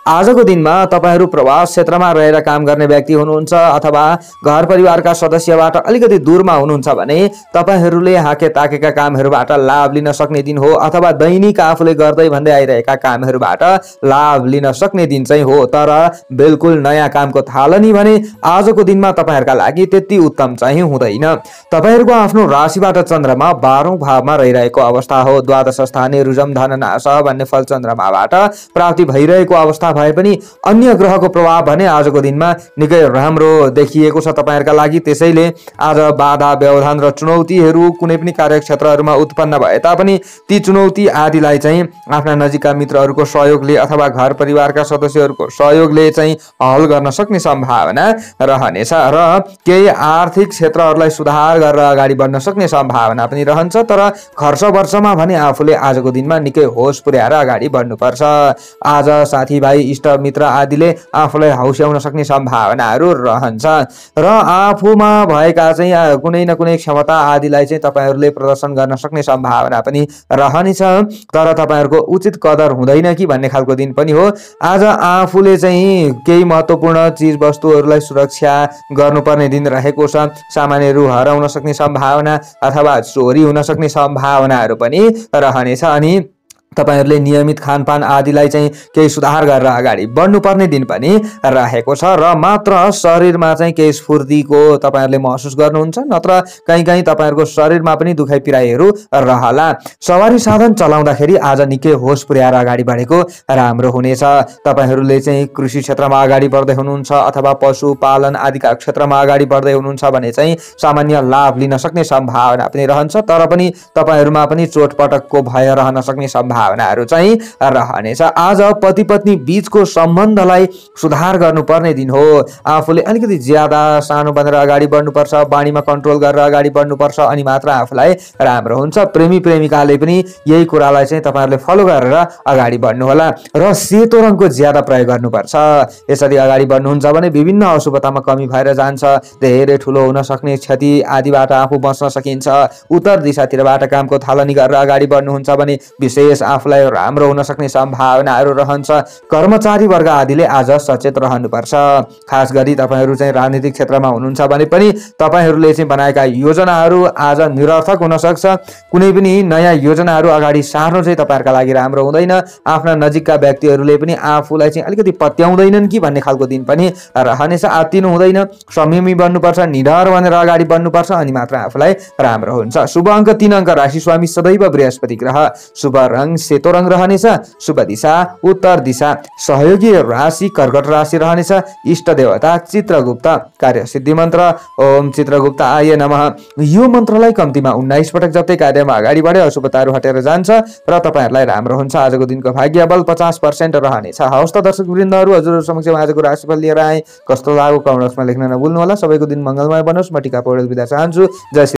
आजको दिनमा तपाईहरू प्रवास क्षेत्रमा रहेर काम गर्ने व्यक्ति हुनुहुन्छ अथवा घर परिवारका सदस्यबाट अलिकति दूरमा हुनुहुन्छ भने तपाईहरूले हाके ताकेका कामहरूबाट लाभ लिन सक्ने दिन हो अथवा दैनिक आफूले गर्दै भन्दै आइरहेका कामहरूबाट लाभ लिन सक्ने दिन चाहिँ हो। तर बिल्कुल नयाँ कामको थालनी भने आजको दिनमा तपाईहरूका लागि त्यति उत्तम चाहिँ हुँदैन। तपाईहरूको आफ्नो राशिबाट चन्द्रमा 12औं भावमा रहिरहेको अवस्था हो। द्वादश स्थाने रुजम धन नाश भन्ने फल चन्द्रमाबाट प्राप्ति भइरहेको अवस्था भए पनि अन्य ग्रहको प्रभाव भने आजको दिनमा निकै राम्रो देखिएको छ तपाईहरुका लागि। त्यसैले आज बाधा व्यवधान र चुनौतीहरू कुनै पनि कार्यक्षेत्रहरूमा उत्पन्न भए तापनि ती चुनौती आदिलाई चाहिँ आफ्ना नजिकका मित्रहरूको सहयोगले अथवा घर परिवारका सदस्यहरूको सहयोगले चाहिँ हल गर्न सक्ने सम्भावना रहनेछ र केही आर्थिक क्षेत्रहरूलाई सुधार गरेर अगाडि बढ्न सक्ने सम्भावना पनि रहन्छ। तर खर्च वर्षमा भने आफूले आजको दिनमा निकै होस पुर्याएर अगाडि बढ्नुपर्छ। आज साथीभाइ इष्ट मित्र आदिले आफूलाई हौस्याउन सक्ने सम्भावनाहरू रहन्छ र आफूमा भएका चाहिँ कुनै न कुनै क्षमता आदिलाई चाहिँ तपाईहरूले प्रदर्शन गर्न सक्ने सम्भावना पनि रहनेछ। तर तपाईहरूको उचित कदर हुँदैन कि भन्ने खालको दिन पनि हो। आज आफूले चाहिँ केही महत्त्वपूर्ण चीज वस्तुहरूलाई सुरक्षा गर्नुपर्ने दिन रहेको छ। सामानहरू हराउन सक्ने सम्भावना अथवा चोरी हुन सक्ने सम्भावनाहरू पनि रहनेछ। अनि तपाईहरूले नियमित खानपान आदिलाई चाहिँ केही सुधार गरेर अगाडि बढ्नुपर्ने दिन पनि रहेको छ र मात्र शरीरमा चाहिँ केही स्फूर्तिको तपाईहरूले महसुस गर्नुहुन्छ, नत्र कहीँ कहीँ तपाईहरूको शरीरमा पनि दुखाइ पिराइहरू रहला। सवारी साधन चलाउँदाखेरि आज निकै होस पुर्याएर अगाडि बढेको राम्रो हुनेछ। तपाईहरूले चाहिँ कृषि क्षेत्रमा अगाडि बढ्दै हुनुहुन्छ अथवा पशुपालन आदिका क्षेत्रमा अगाडि बढ्दै हुनुहुन्छ भने चाहिँ सामान्य लाभ लिन सक्ने सम्भावना पनि रहन्छ। तर पनि तपाईहरूमा पनि चोटपटकको भय रहन सक्ने सम्भावनाहरू चाहिँ रहनेछ। आज पति पत्नी बीचको सम्बन्धलाई सुधार गर्नुपर्ने दिन हो। आफूले अलिकति ज्यादा सानो बनेर अगाडि बढ्नुपर्छ, बानीमा कन्ट्रोल गरेर अगाडि बढ्नुपर्छ, अनि मात्र आफूलाई राम्रो हुन्छ। प्रेमी प्रेमिकाले पनि यही कुरालाई चाहिँ तपाईहरूले फलो गरेर अगाडि बढ्नुहोला र सेतो रङको ज्यादा प्रयोग गर्नुपर्छ। यसरी अगाडि बढ्नुहुन्छ भने विभिन्न अशुभतामा कमी भएर जान्छ। धेरै ठुलो हुन सक्ने क्षति आदिबाट आफू बच्न सकिन्छ। उत्तर दिशातिरबाट कामको थालनी गरेर अगाडि बढ्नुहुन्छ भने विशेष आफूलाई राम्रो हुन सक्ने सम्भावनाहरू रहन्छ। कर्मचारी वर्ग आदिले आज सचेत रहनुपर्छ। खास गरी तपाईहरू चाहिँ राजनीतिक क्षेत्रमा हुनुहुन्छ भने पनि तपाईहरूले चाहिँ बनाएका योजनाहरू आज निरर्थक हुन सक्छ। कुनै पनि नयाँ योजनाहरू अगाडि सार्नु चाहिँ तपाईहरुका लागि राम्रो हुँदैन। आफ्ना नजिकका व्यक्तिहरूले पनि आफूलाई चाहिँ अलिकति पत्याउँदैनन् कि भन्ने खालको दिन पनि रहनेछ। आत्तिनु हुँदैन, संयमी बन्नुपर्छ, निडर भनेर अगाडि बढ्नुपर्छ, अनि मात्र आफूलाई राम्रो हुन्छ। शुभ अङ्क 3 अङ्क, राशि स्वामी सदैव बृहस्पति ग्रह, शुभ रङ सेतो रङ रहनेछ, शुभ दिशा उत्तर दिशा, सहयोगी राशि कर्कट राशि रहनेछ, इष्ट देवता चित्रगुप्त, कार्य सिद्धि मन्त्र ओम चित्रगुप्त आय नमः। यो मन्त्रलाई कम्तीमा 19 पटक जप्दै कार्यमा अगाडि बढे अशुभताहरू हटेर जान्छ र तपाईहरुलाई राम्रो हुन्छ। आजको दिनको भाग्य बल 50% रहनेछ। हवस् त दर्शक वृन्दहरू, हजुरहरु समक्ष आजको राशिफल लिएर आए। कस्तो लाग्यो कमेन्ट बक्समा लेख्न नभुल्नु होला। सबैको दिन मंगलमय बनोस्। म टिका पौडेल बिदा चाहन्छु। जय